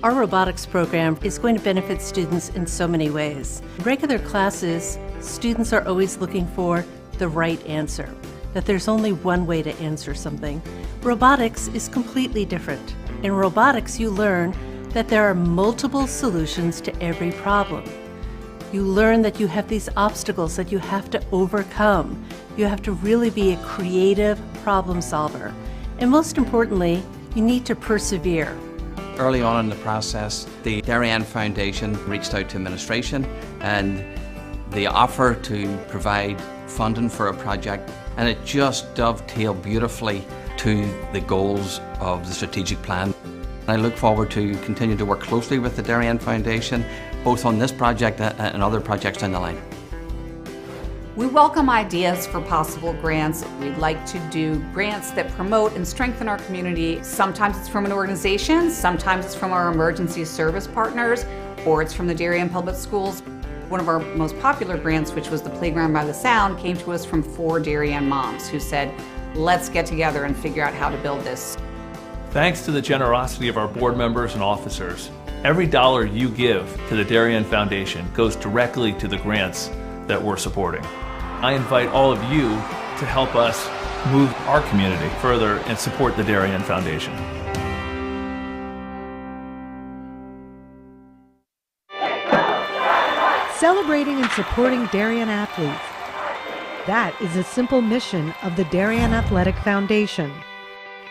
Our robotics program is going to benefit students in so many ways. In regular classes, students are always looking for the right answer, that there's only one way to answer something. Robotics is completely different. In robotics, you learn that there are multiple solutions to every problem. You learn that you have these obstacles that you have to overcome. You have to really be a creative problem solver. And most importantly, you need to persevere. Early on in the process, the Darien Foundation reached out to administration and the offer to provide funding for a project, and it just dovetailed beautifully to the goals of the strategic plan. I look forward to continuing to work closely with the Darien Foundation, both on this project and other projects down the line. We welcome ideas for possible grants. We'd like to do grants that promote and strengthen our community. Sometimes it's from an organization, sometimes it's from our emergency service partners, or it's from the Darien Public Schools. One of our most popular grants, which was the Playground by the Sound, came to us from 4 Darien moms who said, let's get together and figure out how to build this. Thanks to the generosity of our board members and officers, every dollar you give to the Darien Foundation goes directly to the grants that we're supporting. I invite all of you to help us move our community further and support the Darien Foundation. Celebrating and supporting Darien athletes. That is a simple mission of the Darien Athletic Foundation.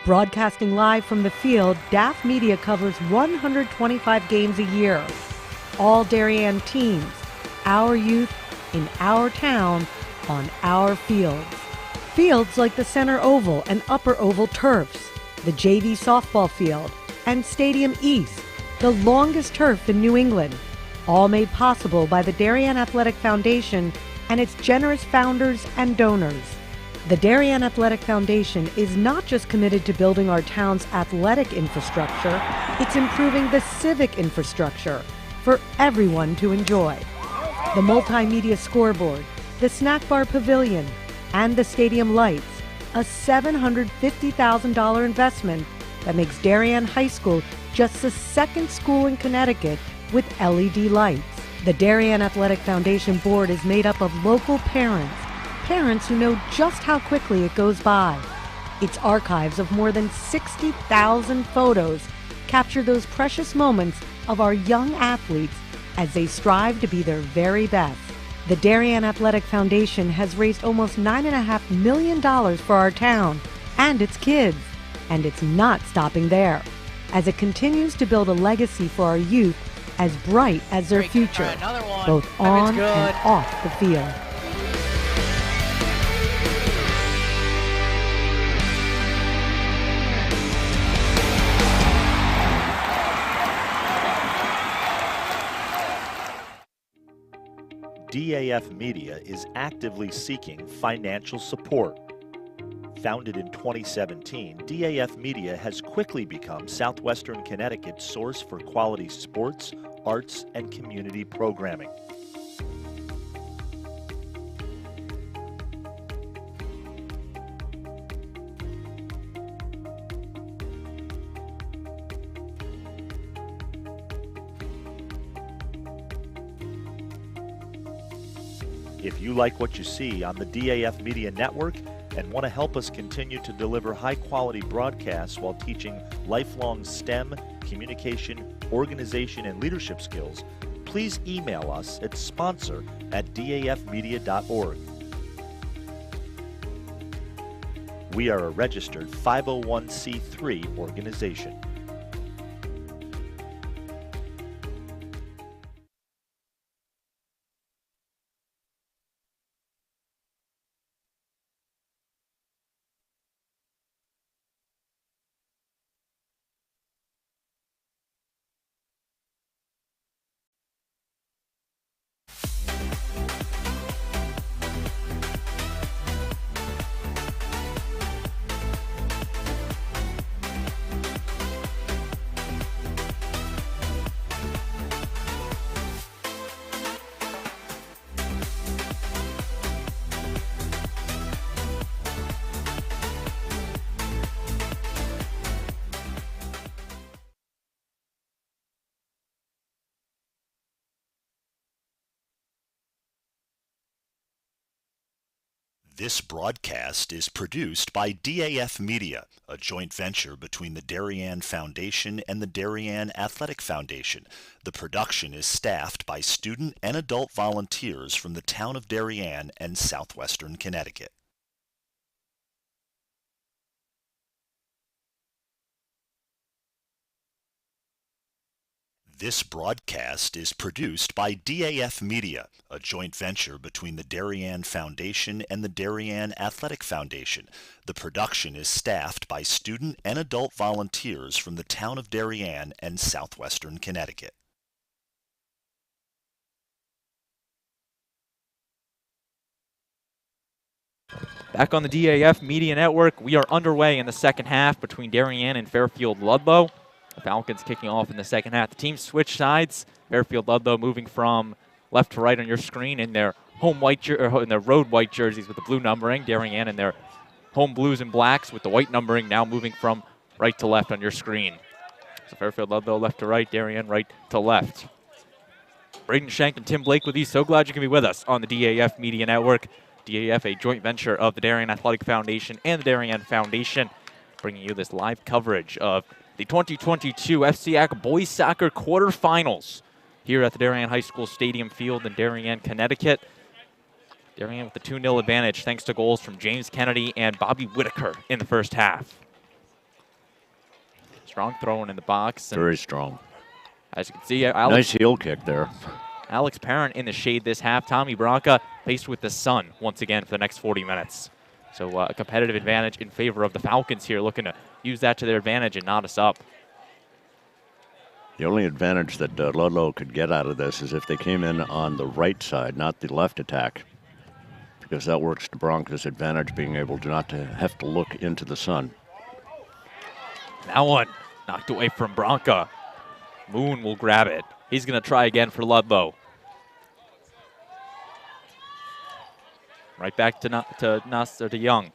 Broadcasting live from the field, DAF Media covers 125 games a year. All Darien teams, our youth, in our town, on our fields. Fields like the Center Oval and Upper Oval turfs, the JV softball field, and Stadium East, the longest turf in New England. All made possible by the Darien Athletic Foundation and its generous founders and donors. The Darien Athletic Foundation is not just committed to building our town's athletic infrastructure, it's improving the civic infrastructure for everyone to enjoy. The multimedia scoreboard, the snack bar pavilion, and the stadium lights, a $750,000 investment that makes Darien High School just the second school in Connecticut with LED lights. The Darien Athletic Foundation board is made up of local parents who know just how quickly it goes by. Its archives of more than 60,000 photos capture those precious moments of our young athletes as they strive to be their very best. The Darien Athletic Foundation has raised almost $9.5 million for our town and its kids, and it's not stopping there, as it continues to build a legacy for our youth as bright as their future, both on and off the field. DAF Media is actively seeking financial support. Founded in 2017, DAF Media has quickly become Southwestern Connecticut's source for quality sports, arts, and community programming. If you like what you see on the DAF Media Network and want to help us continue to deliver high-quality broadcasts while teaching lifelong STEM, communication, organization, and leadership skills, please email us at sponsor@dafmedia.org. We are a registered 501c3 organization. This broadcast is produced by DAF Media, a joint venture between the Darien Foundation and the Darien Athletic Foundation. The production is staffed by student and adult volunteers from the town of Darien and southwestern Connecticut. This broadcast is produced by DAF Media, a joint venture between the Darien Foundation and the Darien Athletic Foundation. The production is staffed by student and adult volunteers from the town of Darien and southwestern Connecticut. Back on the DAF Media Network, we are underway in the second half between Darien and Fairfield Ludlowe. The Falcons kicking off in the second half. The teams switch sides. Fairfield Ludlowe moving from left to right on your screen in their home white in their road white jerseys with the blue numbering. Darien in their home blues and blacks with the white numbering, now moving from right to left on your screen. So Fairfield Ludlowe left to right, Darien right to left. Braden Schenk and Tim Blake with you. So glad you can be with us on the DAF Media Network. DAF, a joint venture of the Darien Athletic Foundation and the Darien Foundation, bringing you this live coverage of the 2022 FCIAC Boys Soccer Quarterfinals here at the Darien High School Stadium Field in Darien, Connecticut. Darien with the 2-0 advantage thanks to goals from James Kennedy and Bobby Whitaker in the first half. Strong throw in the box. Very strong. As you can see, nice heel kick there. Alex Parent in the shade this half. Tommy Branca faced with the sun once again for the next 40 minutes. So a competitive advantage in favor of the Falcons here, looking to use that to their advantage and knot us up. The only advantage that Ludlowe could get out of this is if they came in on the right side, not the left attack, because that works to Branca's advantage, being able to not to have to look into the sun. That one knocked away from Branca. Moon will grab it. He's going to try again for Ludlowe. Right back to Young.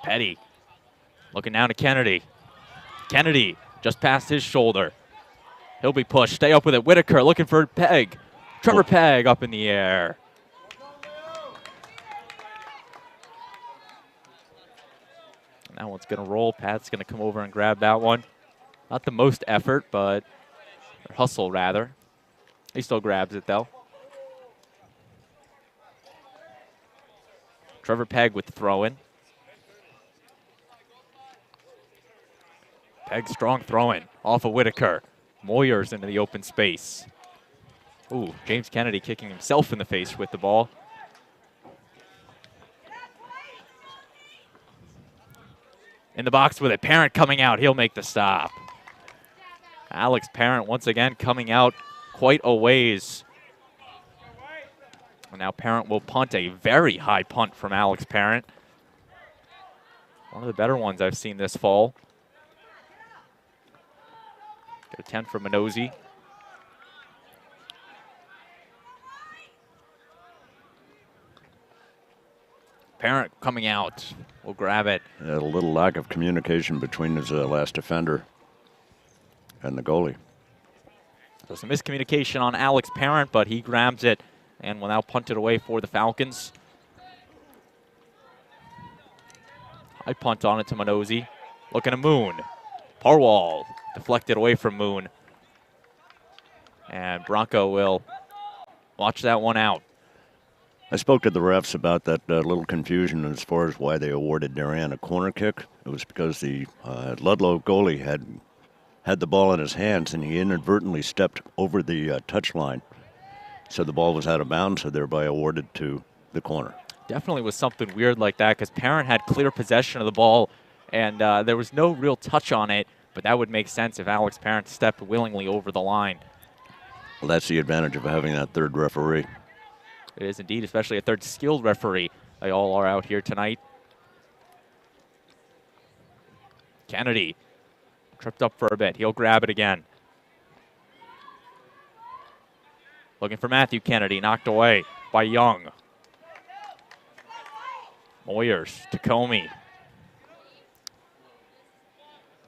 Petty looking down to Kennedy. Kennedy just past his shoulder. He'll be pushed. Stay up with it. Whitaker looking for Pegg. Trevor Pegg up in the air. And that one's going to roll. Pat's going to come over and grab that one. Not the most effort, but or hustle rather. He still grabs it though. Trevor Pegg with the throw-in. Pegg strong throw-in off of Whitaker. Moyers into the open space. Ooh, James Kennedy kicking himself in the face with the ball. In the box with it. Parent coming out. He'll make the stop. Alex Parent once again coming out quite a ways. And now Parent will punt, a very high punt from Alex Parent. One of the better ones I've seen this fall. Good attempt from Minozzi. Parent coming out. We'll grab it. A little lack of communication between his last defender and the goalie. So some miscommunication on Alex Parent, but he grabs it and will now punt it away for the Falcons. High punt on it to Minozzi. Looking at Moon. Parwall deflected away from Moon. And Branca will watch that one out. I spoke to the refs about that little confusion as far as why they awarded Darien a corner kick. It was because the Ludlowe goalie had the ball in his hands and he inadvertently stepped over the touch line. So the ball was out of bounds, so thereby awarded to the corner. Definitely was something weird like that because Parent had clear possession of the ball and there was no real touch on it, but that would make sense if Alex Parent stepped willingly over the line. Well, that's the advantage of having that third referee. It is indeed, especially a third skilled referee. They all are out here tonight. Kennedy tripped up for a bit. He'll grab it again. Looking for Matthew Kennedy, knocked away by Young. Moyers to Comey.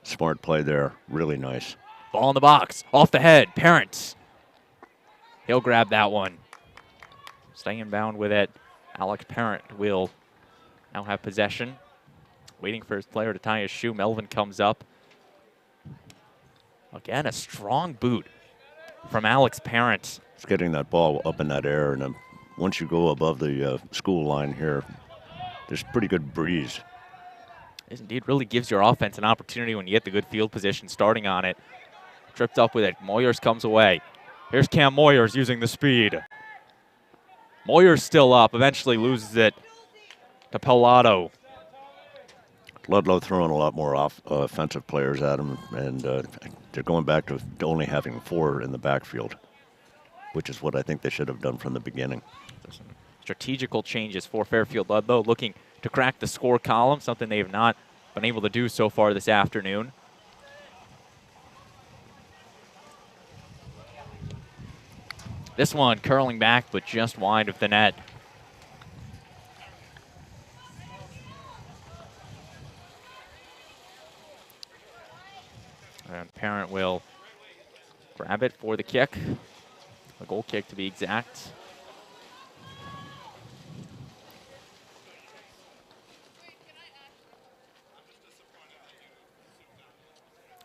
Smart play there. Really nice. Ball in the box. Off the head. Parent. He'll grab that one. Staying bound with it. Alex Parent will now have possession. Waiting for his player to tie his shoe. Melvin comes up. Again, a strong boot from Alex Parent. It's getting that ball up in that air, and then once you go above the school line here, there's pretty good breeze. It indeed really gives your offense an opportunity when you get the good field position starting on it. Tripped up with it. Moyers comes away. Here's Cam Moyers using the speed. Moyers still up. Eventually loses it to Pelato. Ludlowe throwing a lot more offensive players at him, and they're going back to only having 4 in the backfield, which is what I think they should have done from the beginning. Some strategical changes for Fairfield Ludlowe, looking to crack the score column, something they have not been able to do so far this afternoon. This one curling back, but just wide of the net. And Parent will grab it for the kick. A goal kick to be exact.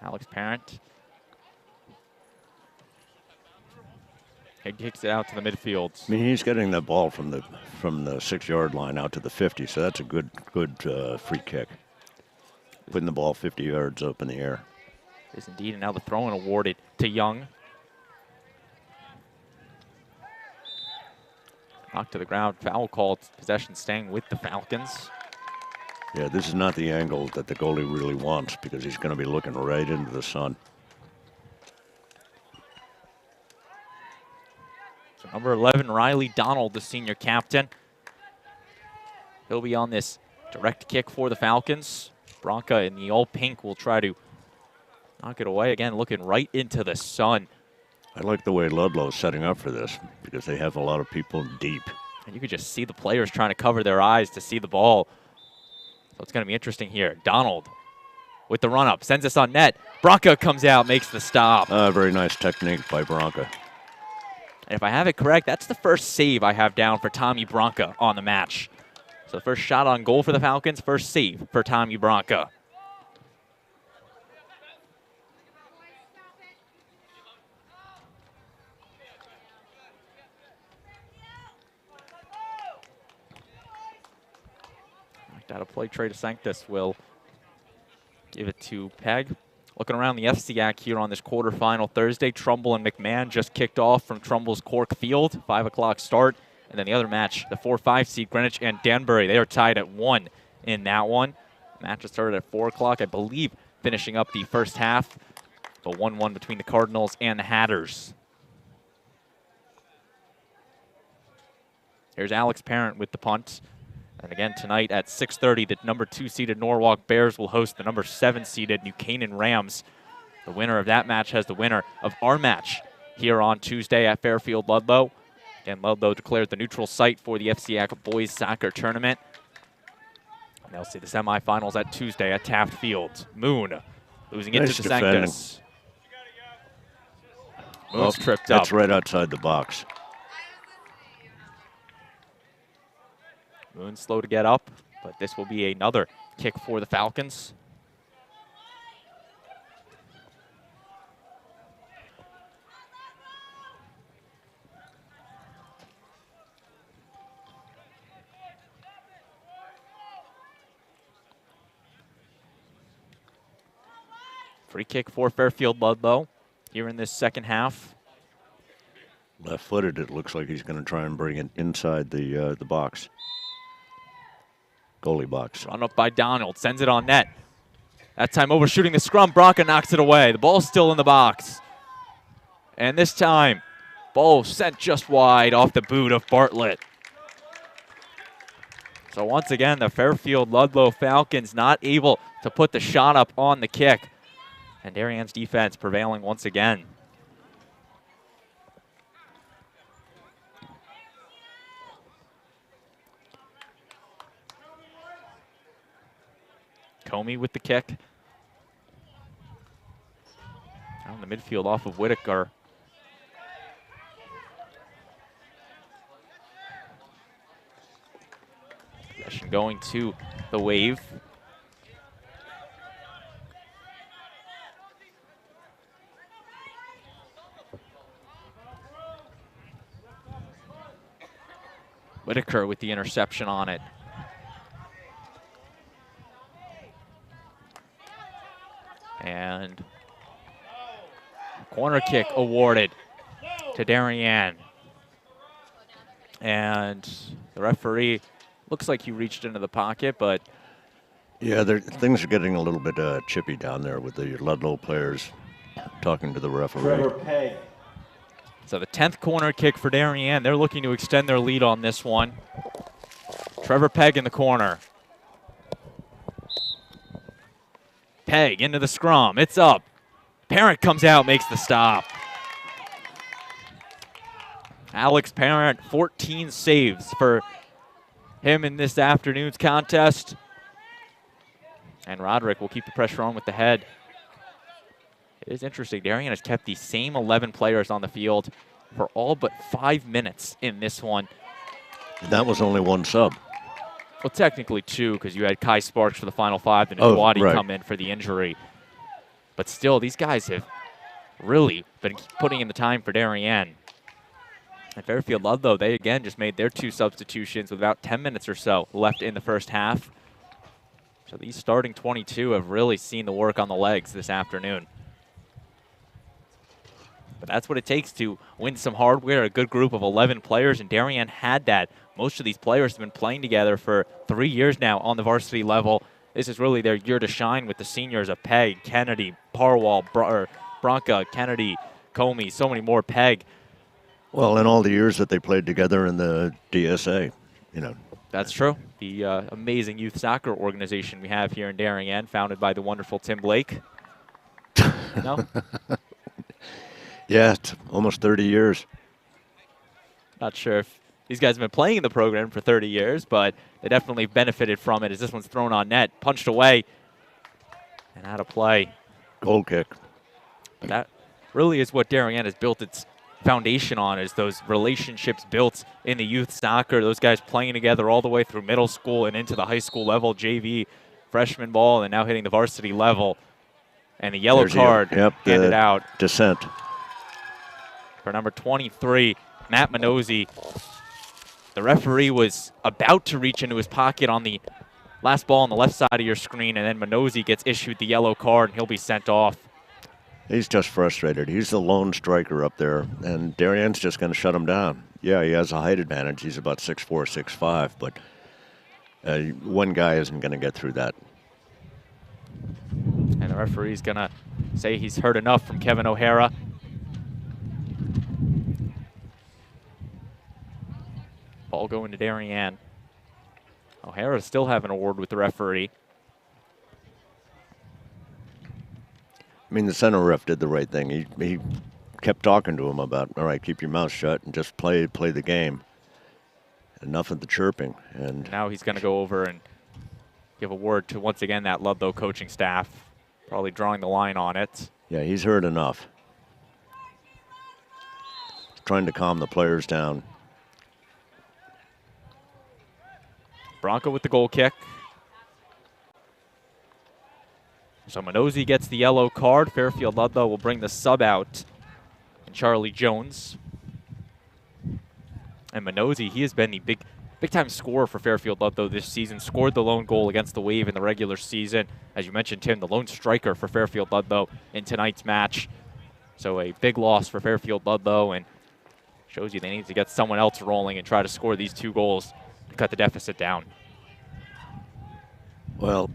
Alex Parent. He kicks it out to the midfield. I mean, he's getting the ball from the 6-yard line out to the 50, so that's a good free kick. Putting the ball 50 yards up in the air. Is indeed, and now the throw-in awarded to Young. Knocked to the ground, foul called, possession staying with the Falcons. Yeah, this is not the angle that the goalie really wants because he's going to be looking right into the sun. So number 11, Riley Donald, the senior captain. He'll be on this direct kick for the Falcons. Bronca in the all pink will try to knock it away. Again, looking right into the sun. I like the way Ludlow is setting up for this because they have a lot of people deep. And you could just see the players trying to cover their eyes to see the ball. So it's going to be interesting here. Donald with the run-up, sends us on net. Bronca comes out, makes the stop. Very nice technique by Bronca. And if I have it correct, that's the first save I have down for Tommy Bronca on the match. So the first shot on goal for the Falcons, first save for Tommy Bronca. Out of play, Trey DeSanctis will give it to Peg. Looking around the FCIAC here on this quarterfinal Thursday, Trumbull and McMahon just kicked off from Trumbull's Cork Field, 5 o'clock start. And then the other match, the 4-5 seed Greenwich and Danbury, they are tied at 1 in that one. Match started at 4 o'clock, I believe, finishing up the first half. The 1-1 between the Cardinals and the Hatters. Here's Alex Parent with the punt. And again, tonight at 6:30, the number 2-seeded Norwalk Bears will host the number 7-seeded New Canaan Rams. The winner of that match has the winner of our match here on Tuesday at Fairfield Ludlowe. Again, Ludlowe declared the neutral site for the FCIAC Boys Soccer Tournament. And they'll see the semifinals at Tuesday at Taft Field. Moon losing it to DeSanctis. Moon's tripped up. That's right outside the box. Moon slow to get up, but this will be another kick for the Falcons. Free kick for Fairfield Ludlowe here in this second half. Left-footed, it looks like he's going to try and bring it inside the box. Goalie box. Run up by Donald, sends it on net. That time overshooting the scrum, Bronca knocks it away. The ball's still in the box. And this time, ball sent just wide off the boot of Bartlett. So once again, the Fairfield Ludlowe Falcons not able to put the shot up on the kick. And Darien's defense prevailing once again. Comey with the kick. the midfield off of Whitaker. Possession going to the Wave. Whitaker with the interception on it. And corner kick awarded to Darien. And the referee looks like he reached into the pocket, but yeah, things are getting a little bit chippy down there with the Ludlowe players talking to the referee. So the 10th corner kick for Darien. They're looking to extend their lead on this one. Trevor Pegg in the corner. Pegg into the scrum. It's up. Parent comes out, makes the stop. Alex Parent, 14 saves for him in this afternoon's contest. And Roderick will keep the pressure on with the head. It is interesting. Darien has kept the same 11 players on the field for all but 5 minutes in this one. That was only one sub. Well, technically 2, because you had Kai Sparks for the final 5 and Nwadi right. come in for the injury. But still, these guys have really been putting in the time for Darien. And Fairfield Ludlowe, they again just made their 2 substitutions with about 10 minutes or so left in the first half. So these starting 22 have really seen the work on the legs this afternoon. But that's what it takes to win some hardware, a good group of 11 players, and Darien had that. Most of these players have been playing together for 3 years now on the varsity level. This is really their year to shine with the seniors of Pegg, Kennedy, Parwall, Bronca, Kennedy, Comey, so many more. Pegg. Well, in all the years that they played together in the DSA, you know. That's true. The amazing youth soccer organization we have here in Darien, founded by the wonderful Tim Blake. No? Yeah, it's almost 30 years. Not sure if these guys have been playing in the program for 30 years, but they definitely benefited from it as this one's thrown on net, punched away, and out of play. Goal kick. But that really is what Darien has built its foundation on, is those relationships built in the youth soccer, those guys playing together all the way through middle school and into the high school level, JV, freshman ball, and now hitting the varsity level. And the yellow card handed out. Descent. For number 23, Matt Minozzi. The referee was about to reach into his pocket on the last ball on the left side of your screen, and then Minozzi gets issued the yellow card, and he'll be sent off. He's just frustrated. He's the lone striker up there, and Darien's just going to shut him down. Yeah, he has a height advantage. He's about 6'4", 6'5", but one guy isn't going to get through that. And the referee's going to say he's heard enough from Kevin O'Hara. Ball going to Darien. O'Hara still having a word with the referee. I mean, the center ref did the right thing. He kept talking to him about, all right, keep your mouth shut and just play the game. Enough of the chirping. And now he's going to go over and give a word to, once again, that Ludlowe coaching staff, probably drawing the line on it. Yeah, he's heard enough. Trying to calm the players down. Bronco with the goal kick. So Minozzi gets the yellow card. Fairfield Ludlowe will bring the sub out. And Charlie Jones. And Minozzi, he has been the big-time scorer for Fairfield Ludlowe this season. Scored the lone goal against the Wave in the regular season. As you mentioned, Tim, the lone striker for Fairfield Ludlowe in tonight's match. So a big loss for Fairfield Ludlowe, and shows you they need to get someone else rolling and try to score these 2 goals to cut the deficit down. Well,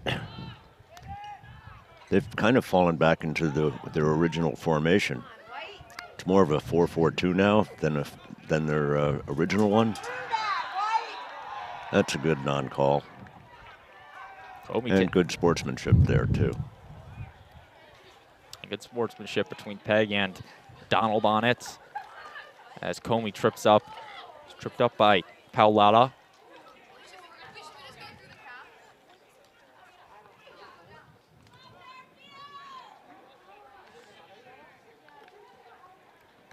they've kind of fallen back into their original formation. It's more of a 4-4-2 now than their original one. That's a good non-call. And good sportsmanship there, too. Good sportsmanship between Pegg and Donald on it. As Comey trips up. He's tripped up by Paolata.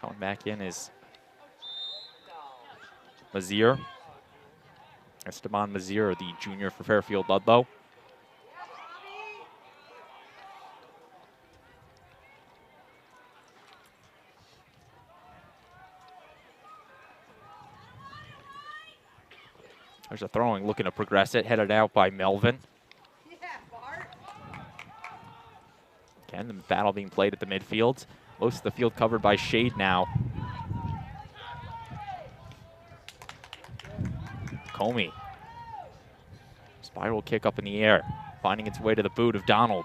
Coming back in is Mazier. Esteban Mazier, the junior for Fairfield Ludlowe. There's a throwing, looking to progress it, headed out by Melvin. Again, the battle being played at the midfield. Most of the field covered by shade now. Comey. Spiral kick up in the air, finding its way to the boot of Donald.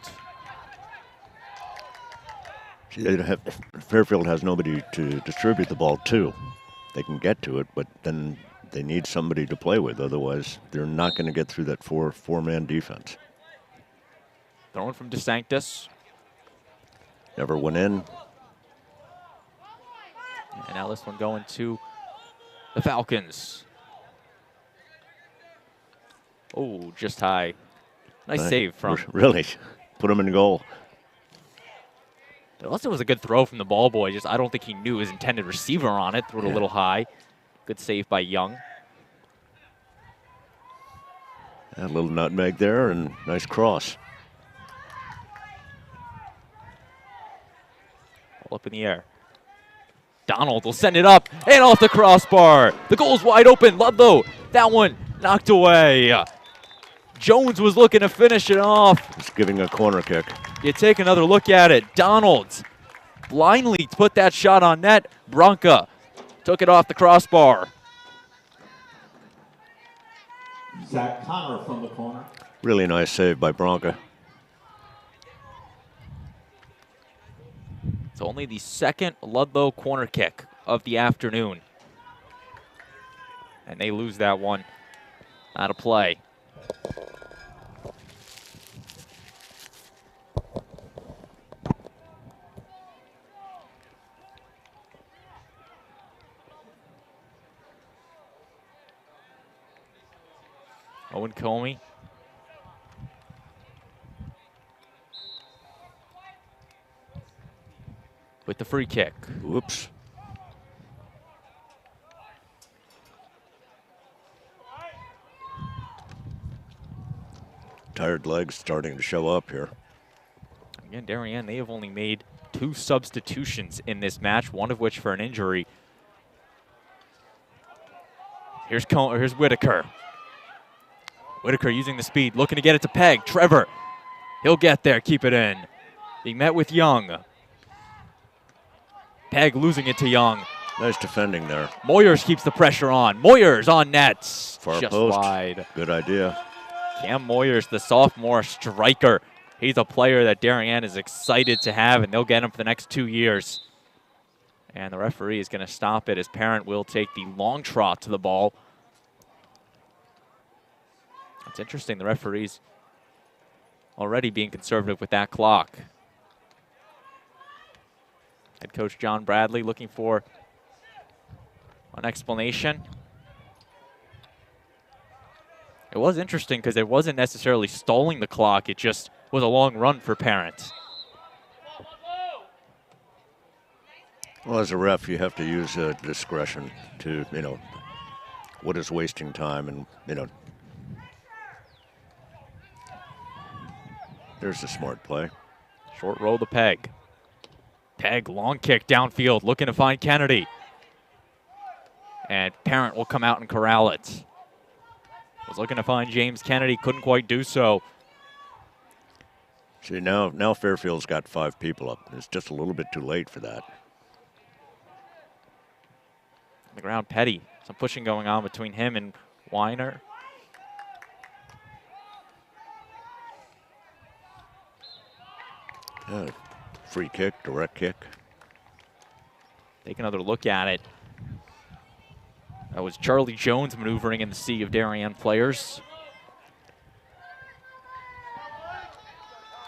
Fairfield has nobody to distribute the ball to. They can get to it, but then they need somebody to play with. Otherwise, they're not going to get through that four-man defense. Throwing from DeSanctis. Never went in. And now this one going to the Falcons. Oh, just high. Nice save from. Really, put him in goal. It also was a good throw from the ball boy. Just I don't think he knew his intended receiver on it. Threw it a little high. Good save by Young. A little nutmeg there and nice cross. Ball up in the air. Donald will send it up and off the crossbar. The goal's wide open. Ludlowe, that one knocked away. Jones was looking to finish it off. He's giving a corner kick. You take another look at it. Donald blindly put that shot on net. Bronca took it off the crossbar. Zach Connor from the corner. Really nice save by Bronca. It's only the second Ludlowe corner kick of the afternoon. And they lose that one out of play. Owen Comey. With the free kick. Whoops. Tired legs starting to show up here. Again, Darien, they have only made 2 substitutions in this match, one of which for an injury. Here's Whitaker. Whitaker using the speed, looking to get it to Peg. Trevor, he'll get there, keep it in. Being met with Young. Peg losing it to Young. Nice defending there. Moyers keeps the pressure on. Moyers on nets. Far just post. Wide. Good idea. Cam Moyers, the sophomore striker. He's a player that Darien is excited to have, and they'll get him for the next 2 years. And the referee is going to stop it as Parent will take the long trot to the ball. It's interesting, the referee's already being conservative with that clock. Head coach John Bradley looking for an explanation. It was interesting because it wasn't necessarily stalling the clock, it just was a long run for Parent. Well, as a ref, you have to use discretion to, what is wasting time and, there's a smart play. Short roll to Peg. Peg, long kick downfield, looking to find Kennedy. And Parent will come out and corral it. Was looking to find James Kennedy, couldn't quite do so. See, now Fairfield's got 5 people up. It's just a little bit too late for that. On the ground, Petty. Some pushing going on between him and Weiner. Free kick, direct kick. Take another look at it. That was Charlie Jones maneuvering in the sea of Darien players.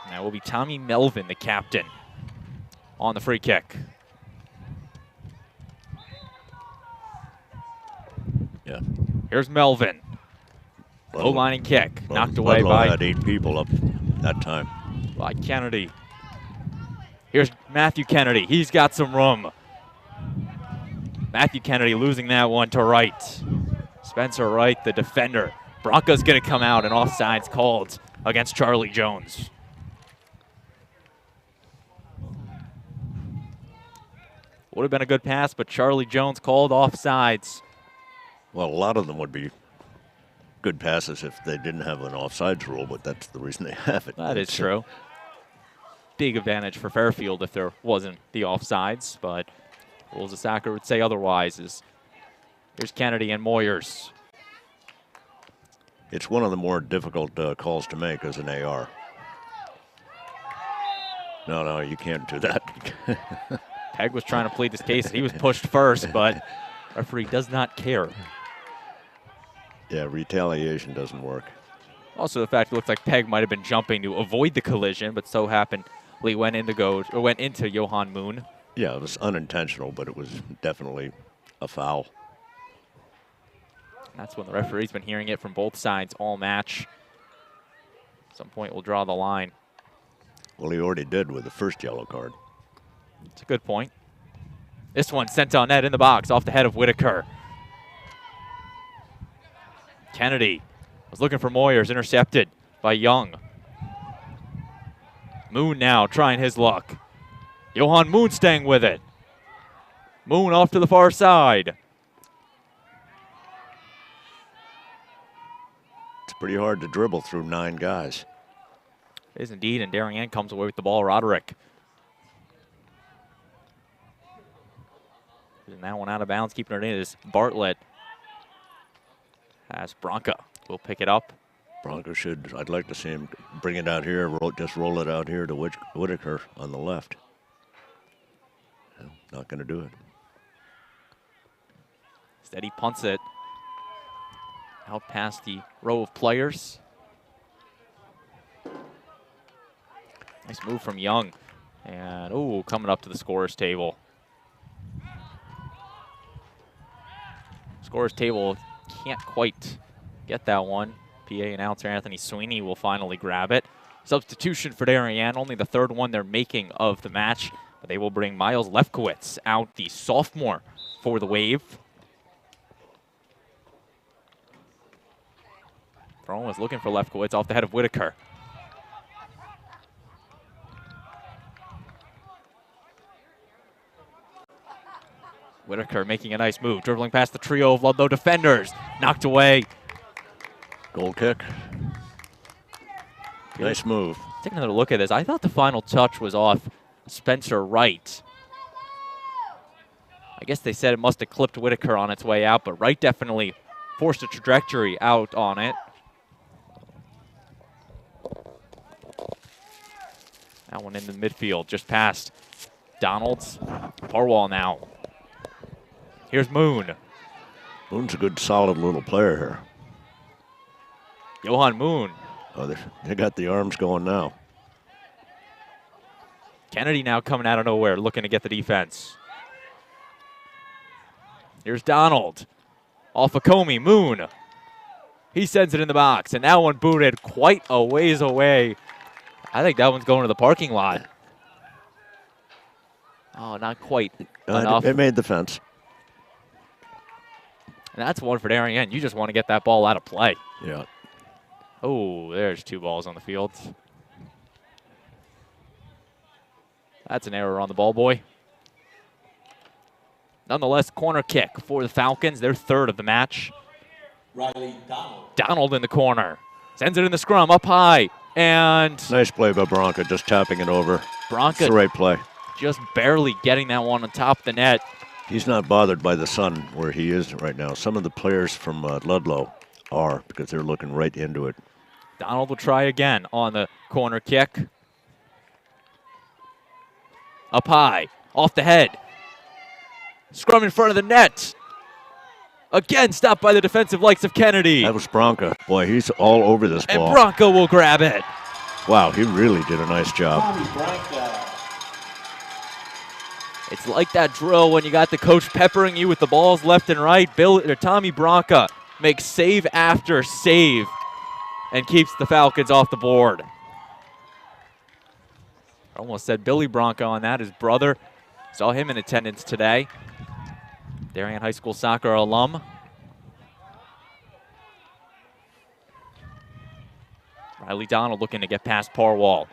And that will be Tommy Melvin, the captain, on the free kick. Yeah. Here's Melvin. Low lining kick, knocked away by. Had 8 people up that time. By Kennedy. Here's Matthew Kennedy. He's got some room. Matthew Kennedy losing that one to Wright. Spencer Wright, the defender. Bronca's going to come out, and offsides called against Charlie Jones. Would have been a good pass, but Charlie Jones called offsides. Well, a lot of them would be good passes if they didn't have an offsides rule, but that's the reason they have it. That is true. Big advantage for Fairfield if there wasn't the offsides, but rules of soccer would say otherwise. Here's Kennedy and Moyers. It's one of the more difficult calls to make as an AR. No, you can't do that. Peg was trying to plead this case. He was pushed first, but referee does not care. Yeah, retaliation doesn't work. Also, the fact it looks like Peg might have been jumping to avoid the collision, but so happened Lee went into Johan Moon. Yeah, it was unintentional, but it was definitely a foul. That's when the referee's been hearing it from both sides all match. At some point, we'll draw the line. Well, he already did with the first yellow card. It's a good point. This one sent on net in the box off the head of Whitaker. Kennedy was looking for Moyers, intercepted by Young. Moon now trying his luck. Johan Moon staying with it. Moon off to the far side. It's pretty hard to dribble through 9 guys. It is indeed, and Darien comes away with the ball. Roderick. And that one out of bounds, keeping it in is Bartlett. As Bronca will pick it up. Bronca should, I'd like to see him bring it out here, just roll it out here to Whitaker on the left. No, not going to do it. Instead, he punts it out past the row of players. Nice move from Young. And, oh, coming up to the scorer's table. Scorer's table can't quite get that one. PA announcer Anthony Sweeney will finally grab it. Substitution for Darien, only the third one they're making of the match. But they will bring Miles Lefkowitz out, the sophomore, for the Wave. Thrown was looking for Lefkowitz off the head of Whitaker. Whitaker making a nice move, dribbling past the trio of Ludlowe defenders. Knocked away. Goal kick. Nice move. Take another look at this. I thought the final touch was off Spencer Wright. I guess they said it must have clipped Whitaker on its way out, but Wright definitely forced a trajectory out on it. That one in the midfield, just past Donalds. Parwall now. Here's Moon. Moon's a good, solid little player here. Johan Moon. Oh, they got the arms going now. Kennedy now coming out of nowhere, looking to get the defense. Here's Donald. Off of Comey. Moon. He sends it in the box, and that one booted quite a ways away. I think that one's going to the parking lot. Oh, not quite enough. It made the fence. And that's one for Darien. You just want to get that ball out of play. Yeah. Oh, there's 2 balls on the field. That's an error on the ball boy. Nonetheless, corner kick for the Falcons, their third of the match. Riley Donald. Donald in the corner. Sends it in the scrum, up high. And nice play by Bronca, just tapping it over. Bronca, it's the right play. Just barely getting that one on top of the net. He's not bothered by the sun where he is right now. Some of the players from Ludlowe are, because they're looking right into it. Donald will try again on the corner kick. Up high, off the head. Scrum in front of the net. Again, stopped by the defensive likes of Kennedy. That was Bronca. Boy, he's all over this ball. And Bronca will grab it. Wow, he really did a nice job. It's like that drill when you got the coach peppering you with the balls left and right. Tommy Bronca makes save after save and keeps the Falcons off the board. I almost said Billy Bronca on that, his brother. Saw him in attendance today. Darien High School soccer alum. Riley Donald looking to get past Parwall.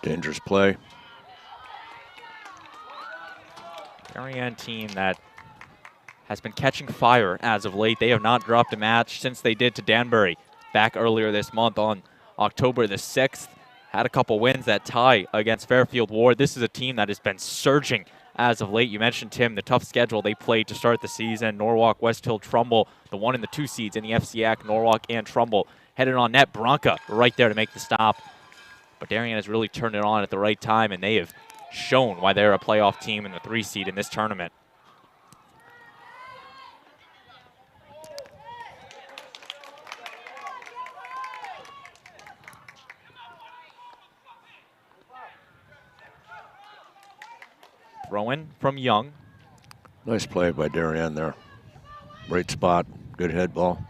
Dangerous play. Darien team that has been catching fire as of late. They have not dropped a match since they did to Danbury back earlier this month on October the 6th. Had a couple wins, that tie against Fairfield Ward. This is a team that has been surging as of late. You mentioned, Tim, the tough schedule they played to start the season. Norwalk, West Hill, Trumbull, the 1 and the 2 seeds in the FCIAC, Norwalk and Trumbull. Headed on net, Bronca right there to make the stop. But Darien has really turned it on at the right time, and they have shown why they're a playoff team in the 3 seed in this tournament. Throw-in from Young. Nice play by Darien there. Right spot, good head ball.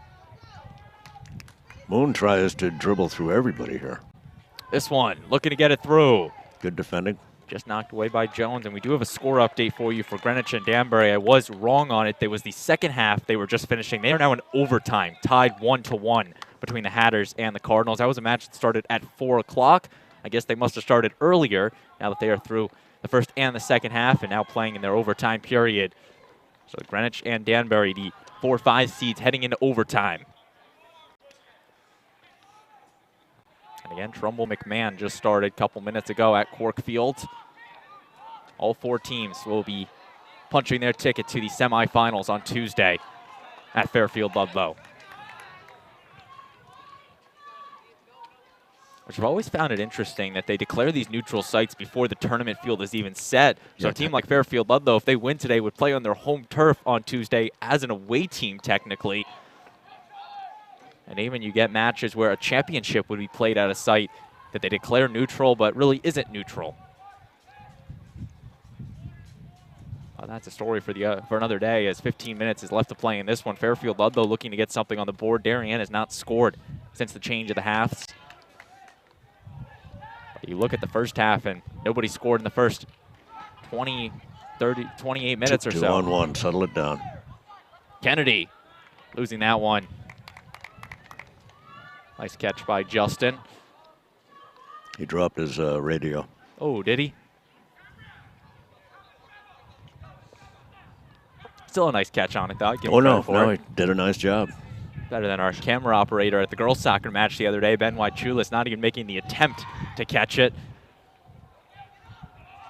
Moon tries to dribble through everybody here. This one, looking to get it through. Good defending. Just knocked away by Jones, and we do have a score update for you for Greenwich and Danbury. I was wrong on it. There was the second half they were just finishing. They are now in overtime, tied 1-1 between the Hatters and the Cardinals. That was a match that started at 4 o'clock. I guess they must have started earlier now that they are through the first and the second half and now playing in their overtime period. So Greenwich and Danbury, the 4-5 seeds heading into overtime. And again, Trumbull McMahon just started a couple minutes ago at Cork Field. All 4 teams will be punching their ticket to the semifinals on Tuesday at Fairfield Ludlowe. Which I've always found it interesting that they declare these neutral sites before the tournament field is even set. So a team like Fairfield Ludlowe, if they win today, would play on their home turf on Tuesday as an away team technically. And even you get matches where a championship would be played at a site that they declare neutral but really isn't neutral. Well, that's a story for another day, as 15 minutes is left to play in this one. Fairfield Ludlowe looking to get something on the board. Darien has not scored since the change of the halves. You look at the first half, and nobody scored in the first 28 minutes or so. 2-on-1, settle it down. Kennedy losing that one. Nice catch by Justin. He dropped his radio. Oh, did he? Still a nice catch on it, though. Give him credit for it. He did a nice job. Better than our camera operator at the girls' soccer match the other day, Ben White-Chulis, not even making the attempt to catch it.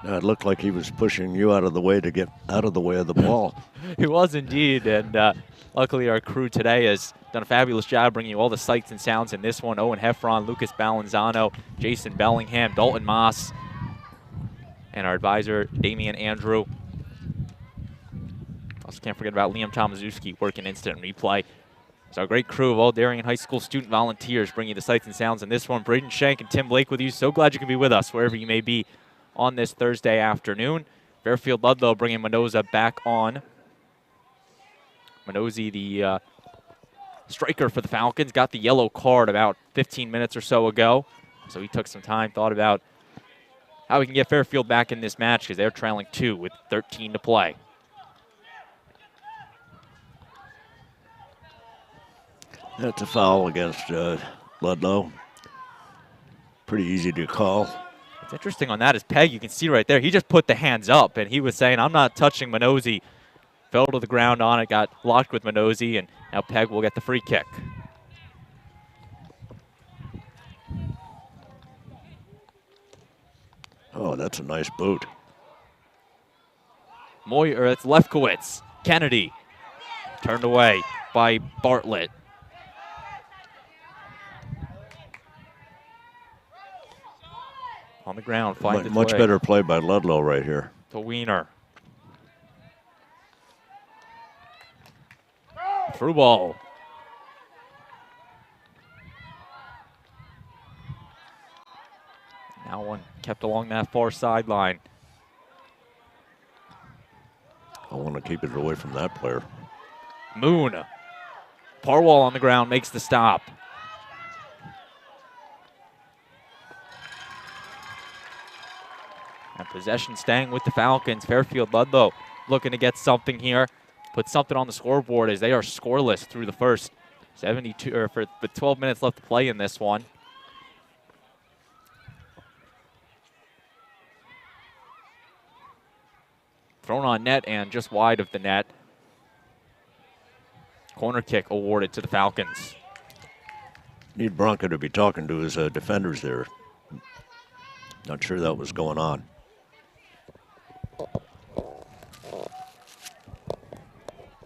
No, it looked like he was pushing you out of the way to get out of the way of the ball. He was indeed, and luckily our crew today has done a fabulous job bringing you all the sights and sounds in this one. Owen Heffron, Lucas Balanzano, Jason Bellingham, Dalton Moss, and our advisor, Damian Andrew. Also can't forget about Liam Tomaszewski working instant replay. So a great crew of all Darien High School student volunteers bringing you the sights and sounds in this one. Braden Shank and Tim Blake with you. So glad you can be with us wherever you may be on this Thursday afternoon. Fairfield Ludlowe bringing Mendoza back on. Mendoza, the striker for the Falcons, got the yellow card about 15 minutes or so ago. So he took some time, thought about how we can get Fairfield back in this match because they're trailing 2 with 13 to play. That's a foul against Ludlowe. Pretty easy to call. What's interesting on that is Pegg, you can see right there, he just put the hands up, and he was saying, I'm not touching Mendoza. Fell to the ground on it, got locked with Mendoza, and now Pegg will get the free kick. Oh, that's a nice boot. It's Lefkowitz. Kennedy turned away by Bartlett. On the ground, finds its much way. better play by Ludlowe right here. To Wiener. Through ball. Now one kept along that far sideline. I want to keep it away from that player. Moon. Parwall on the ground makes the stop. And possession staying with the Falcons. Fairfield Ludlowe looking to get something here. Put something on the scoreboard as they are scoreless through the first 72, or for the 12 minutes left to play in this one. Thrown on net and just wide of the net. Corner kick awarded to the Falcons. Need Bronco to be talking to his defenders there. Not sure that was going on.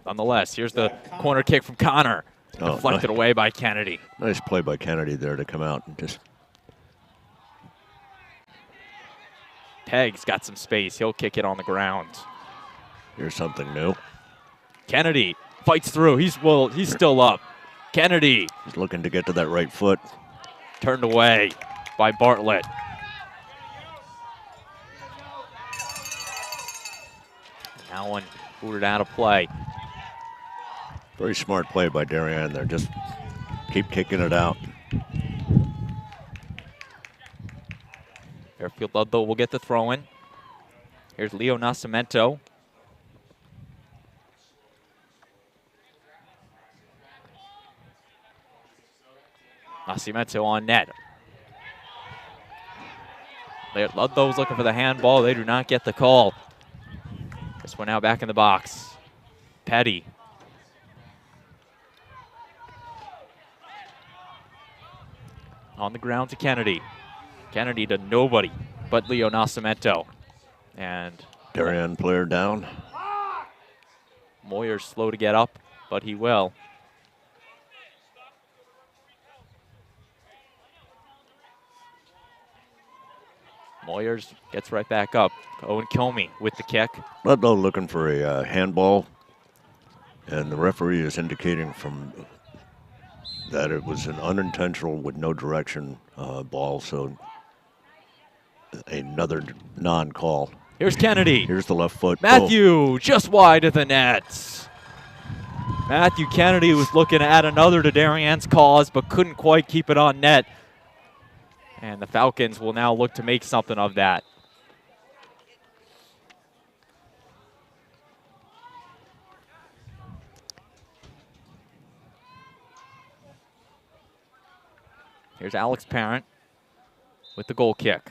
Nonetheless, here's the corner kick from Connor. Deflected away by Kennedy. Nice play by Kennedy there to come out and just. Pegg's got some space. He'll kick it on the ground. Here's something new. Kennedy fights through. He's still up. Kennedy. He's looking to get to that right foot. Turned away by Bartlett. That one booted out of play. Very smart play by Darien there. Just keep kicking it out. Fairfield Ludlowe will get the throw in. Here's Leo Nascimento. Nascimento on net. Ludlow's looking for the handball. They do not get the call. This one now back in the box. Petty. On the ground to Kennedy. Kennedy to nobody but Leo Nascimento. And Darien player down. Moyer's slow to get up, but he will. Moyers gets right back up. Owen Comey with the kick. Ludlow looking for a handball. And the referee is indicating from that it was an unintentional with no direction ball, so another non-call. Here's Kennedy. Here's the left foot. Matthew just wide of the net. Matthew Kennedy was looking to add another to Darien's cause, but couldn't quite keep it on net. And the Falcons will now look to make something of that. Here's Alex Parent with the goal kick.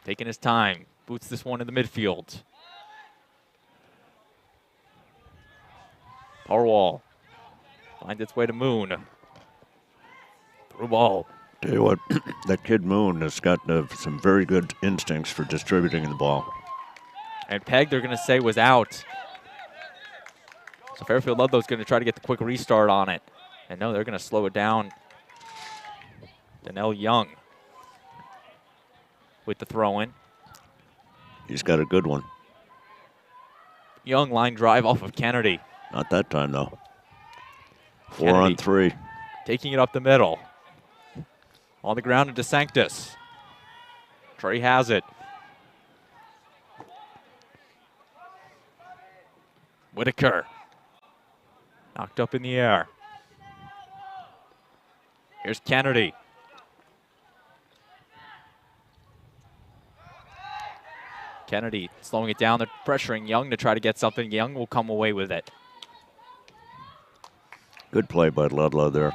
Taking his time. Boots this one in the midfield. Parwall finds its way to Moon. Through ball. Tell you what, that kid Moon has got some very good instincts for distributing the ball. And Peg, they're going to say, was out. So Fairfield Ludlow's going to try to get the quick restart on it. And no, they're going to slow it down. Donnell Young with the throw-in. He's got a good one. Young line drive off of Kennedy. Not that time, though. Kennedy 4 on 3. Taking it up the middle. On the ground to DeSanctis. Trey has it. Whitaker. Knocked up in the air. Here's Kennedy. Kennedy slowing it down. They're pressuring Young to try to get something. Young will come away with it. Good play by Ludlow there.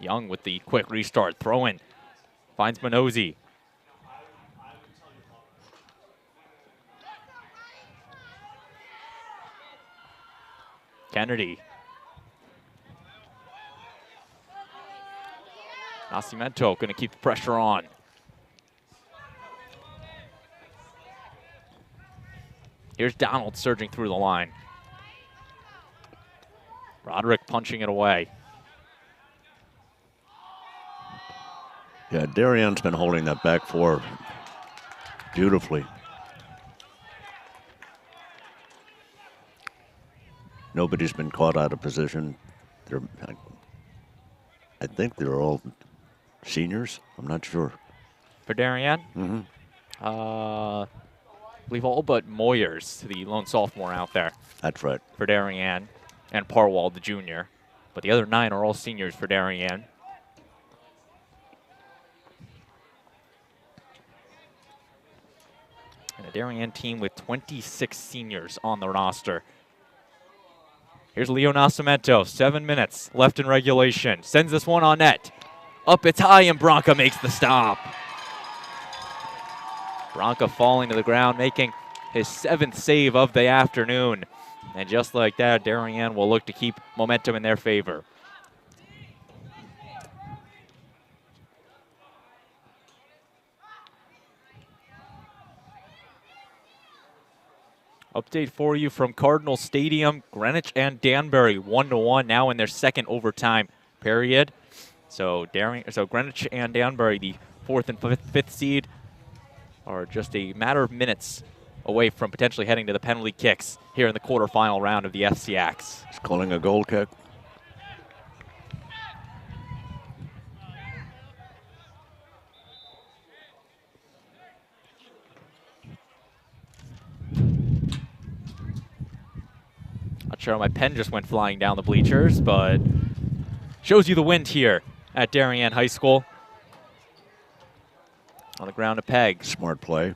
Young with the quick restart. Throw in. Finds Minozzi. Kennedy. Nascimento going to keep the pressure on. Here's Donald surging through the line. Roderick punching it away. Yeah, Darien's been holding that back four beautifully. Nobody's been caught out of position. I think they're all seniors. I'm not sure. For Darien? Mm-hmm. I believe all but Moyers, the lone sophomore out there. That's right. For Darien. And Parwall, the junior. but the other 9 are all seniors for Darien. And a Darien team with 26 seniors on the roster. Here's Leo Nascimento, 7 minutes left in regulation. Sends this one on net. Up it's high, and Branca makes the stop. Branca falling to the ground, making his 7th save of the afternoon. And just like that, Darien will look to keep momentum in their favor. Update for you from Cardinal Stadium. Greenwich and Danbury 1-1 now in their second overtime period. So Greenwich and Danbury, the 4th and 5th seed, are just a matter of minutes away from potentially heading to the penalty kicks here in the quarterfinal round of the FCIACs. He's calling a goal kick. Not sure how my pen just went flying down the bleachers, but shows you the wind here at Darien High School. On the ground, a peg. Smart play.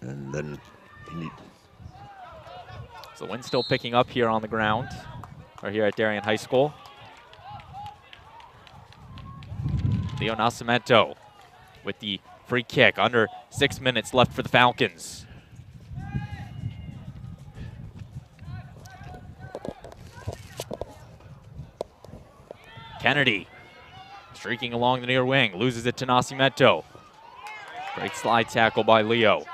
And then so the wind's still picking up here on the ground, or here at Darien High School. Leo Nascimento with the free kick. Under 6 minutes left for the Falcons. Kennedy streaking along the near wing, loses it to Nascimento. Great slide tackle by Leo.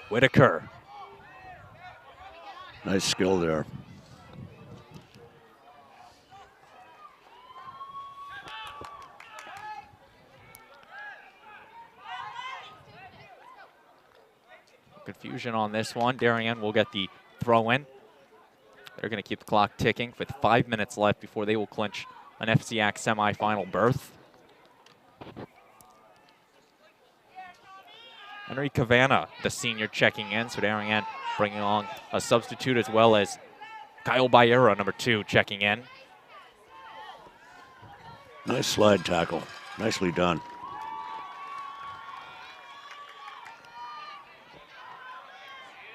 Whitaker. Nice skill there. Confusion on this one. Darien will get the throw in. They're going to keep the clock ticking with 5 minutes left before they will clinch an FCIAC semifinal berth. Henry Cavana, the senior, checking in. So Darien bringing along a substitute, as well as Kyle Baera, number 2, checking in. Nice slide tackle. Nicely done.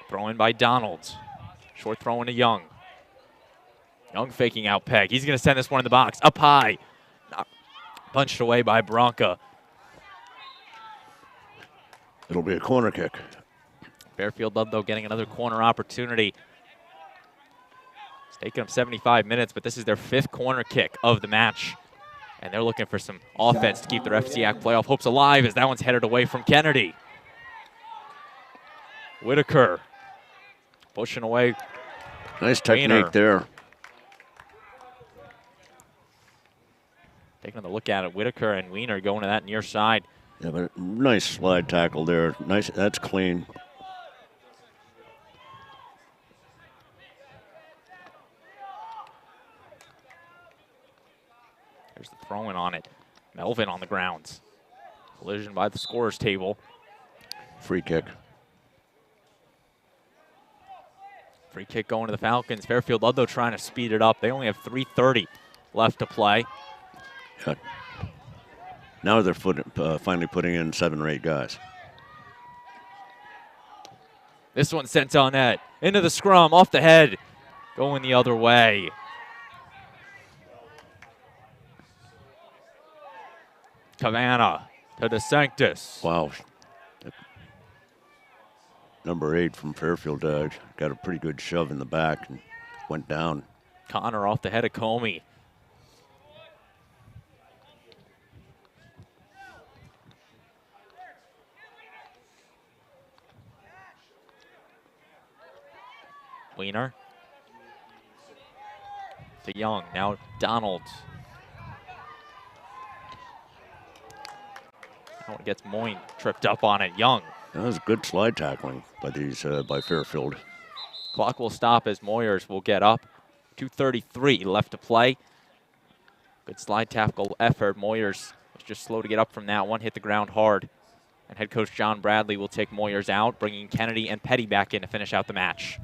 Throw in by Donald. Short throw into Young. Young faking out peg. He's going to send this one in the box. Up high. Punched away by Branca. It'll be a corner kick. Fairfield Ludlowe getting another corner opportunity. It's taken them 75 minutes, but this is their 5th corner kick of the match. And they're looking for some offense to keep their FCIAC playoff hopes alive, as that one's headed away from Kennedy. Whitaker pushing away. Nice technique there. Taking a look at it, Whitaker and Wiener going to that near side. Yeah, but nice slide tackle there. Nice, that's clean. There's the throw-in on it. Melvin on the ground. Collision by the scorer's table. Free kick. Free kick going to the Falcons. Fairfield Ludlowe trying to speed it up. They only have 3:30 left to play. Yeah. Now they're finally putting in 7 or 8 guys. This one sent on net. Into the scrum, off the head. Going the other way. Cavana to DeSanctis. Wow. Number 8 from Fairfield got a pretty good shove in the back and went down. Connor off the head of Comey. Wiener to Young. Now Donald. That one gets Moyne tripped up on it. Young. That was good slide tackling by these by Fairfield. Clock will stop as Moyers will get up. 2:33 left to play. Good slide tackle effort. Moyers Was just slow to get up from that one, hit the ground hard. And head coach John Bradley will take Moyers out, bringing Kennedy and Petty back in to finish out the match.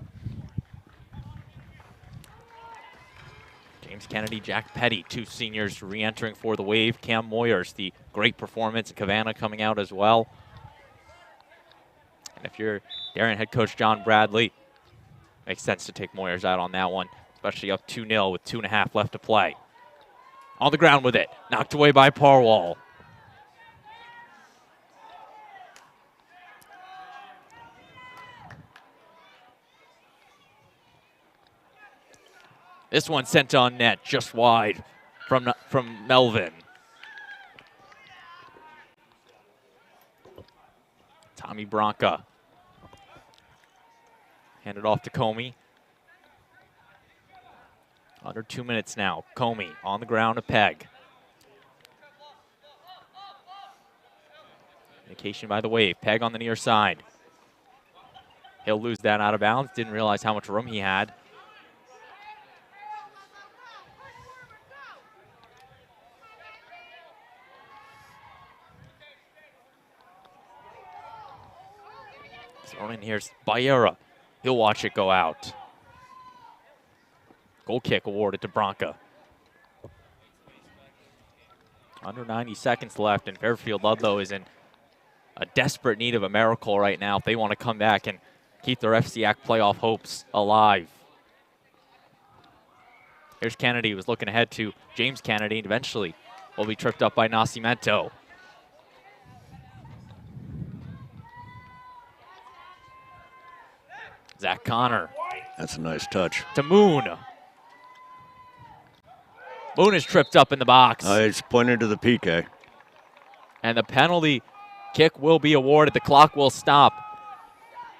James Kennedy, Jack Petty, two seniors re-entering for the Wave. Cam Moyers, the great performance. Cavanna coming out as well. And if you're Darien head coach John Bradley, makes sense to take Moyers out on that one, especially up 2-0 with 2.5 left to play. On the ground with it, knocked away by Parwall. This one sent on net, just wide from Melvin. Tommy Bronca. Handed off to Comey. Under 2 minutes now. Comey on the ground to Peg. Indication by the Wave. Peg on the near side. He'll lose that out of bounds. Didn't realize how much room he had. Thrown in here's Bayera. He'll watch it go out. Goal kick awarded to Bronca. Under 90 seconds left, and Fairfield Ludlowe is in a desperate need of a miracle right now if they want to come back and keep their FCIAC playoff hopes alive. Here's Kennedy, who was looking ahead to James Kennedy, and eventually will be tripped up by Nascimento. Zach Connor. That's a nice touch. To Moon. Moon is tripped up in the box. He's pointing to the PK. And the penalty kick will be awarded. The clock will stop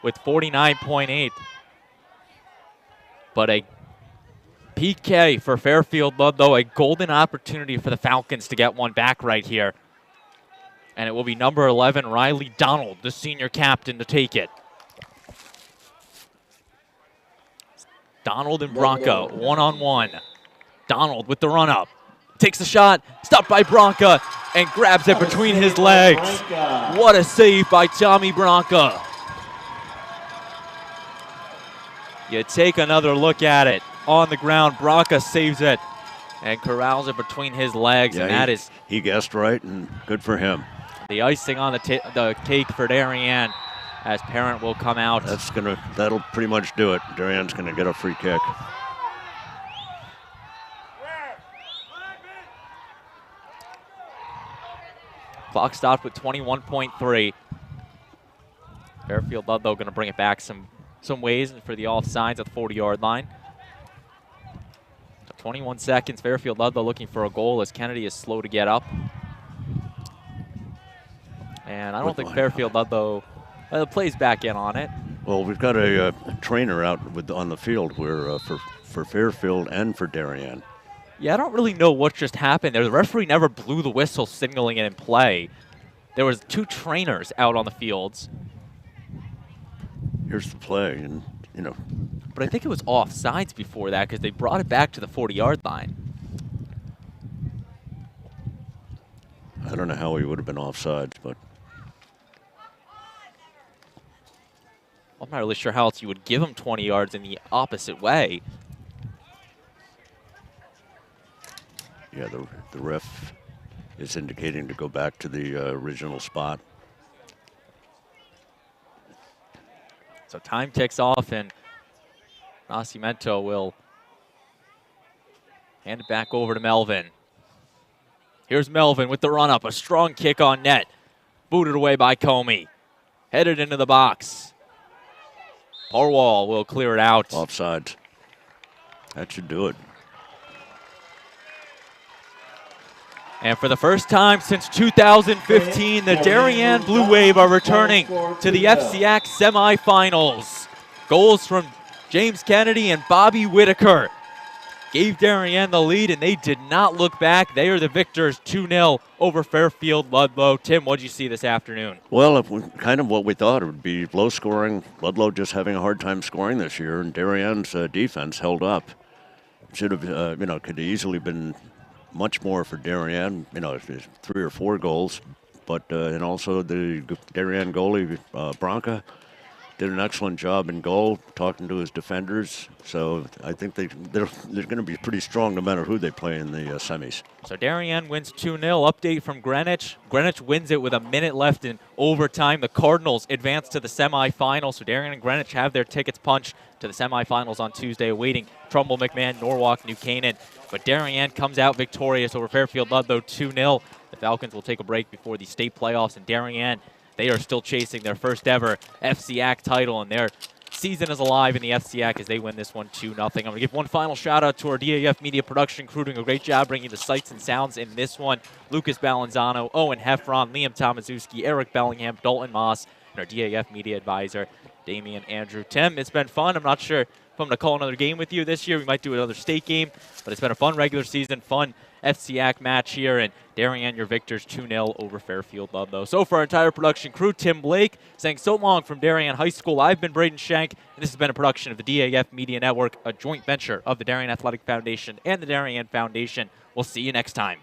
with 49.8. But a PK for Fairfield Ludlowe, a golden opportunity for the Falcons to get one back right here. And it will be number 11, Riley Donald, the senior captain, to take it. Donald and Bronca, one-on-one. Donald with the run-up. Takes the shot, stopped by Bronca, and grabs it between his legs. What a save by Tommy Bronca. You take another look at it. On the ground, Bronca saves it and corrals it between his legs, and that is... He guessed right, and good for him. The icing on the cake for Darien, as Parent will come out. That'll pretty much do it. Darien's gonna get a free kick. Clock stopped with 21.3. Fairfield Ludlowe gonna bring it back some ways for the offsides at the 40-yard line. So 21 seconds, Fairfield Ludlowe looking for a goal as Kennedy is slow to get up. And I don't think Fairfield Ludlowe plays back in on it. Well, we've got a trainer out on the field where for Fairfield and for Darien. Yeah, I don't really know what just happened there. The referee never blew the whistle signaling it in play. There was two trainers out on the fields. Here's the play, and But I think it was offsides before that because they brought it back to the 40-yard line. I don't know how he would have been offsides, but I'm not really sure how else you would give him 20 yards in the opposite way. yeah, the ref is indicating to go back to the original spot. So time ticks off, and Nascimento will hand it back over to Melvin. Here's Melvin with the run-up, a strong kick on net. Booted away by Comey. Headed into the box. Parwall will clear it out. Offsides. That should do it. And for the first time since 2015, the Darien Blue Wave are returning to the FCIAC semifinals. Goals from James Kennedy and Bobby Whitaker gave Darien the lead, and they did not look back. They are the victors, 2-0 over Fairfield Ludlowe. Tim, what did you see this afternoon? Well, kind of what we thought. It would be low scoring. Ludlowe just having a hard time scoring this year, and Darien's defense held up. Should have, could have easily been, much more for Darien. You know, it's 3 or 4 goals, but and also the Darien goalie Branca did an excellent job in goal, talking to his defenders. So I think they're going to be pretty strong no matter who they play in the semis. So Darien wins 2-0. Update from Greenwich. Greenwich wins it with a minute left in overtime. The Cardinals advance to the semifinals. So Darien and Greenwich have their tickets punched to the semifinals on Tuesday, awaiting Trumbull, McMahon, Norwalk, New Canaan. But Darien comes out victorious over Fairfield Ludlowe 2-0. The Falcons will take a break before the state playoffs, and Darien, they are still chasing their first ever FCIAC title, and their season is alive in the FCIAC as they win this one 2-0. I'm going to give one final shout out to our DAF Media production crew doing a great job bringing the sights and sounds in this one. Lucas Balanzano, Owen Heffron, Liam Tomaszewski, Eric Bellingham, Dalton Moss, and our DAF Media advisor, Damian Andrew. Tim, it's been fun. I'm not sure if I'm going to call another game with you this year. We might do another state game, but it's been a fun regular season, fun FCIAC match here, and Darien, your victors 2-0 over Fairfield Ludlowe. So for our entire production crew, Tim Blake saying so long from Darien High School. I've been Braden Shank, and this has been a production of the DAF Media Network, a joint venture of the Darien Athletic Foundation and the Darien Foundation. We'll see you next time.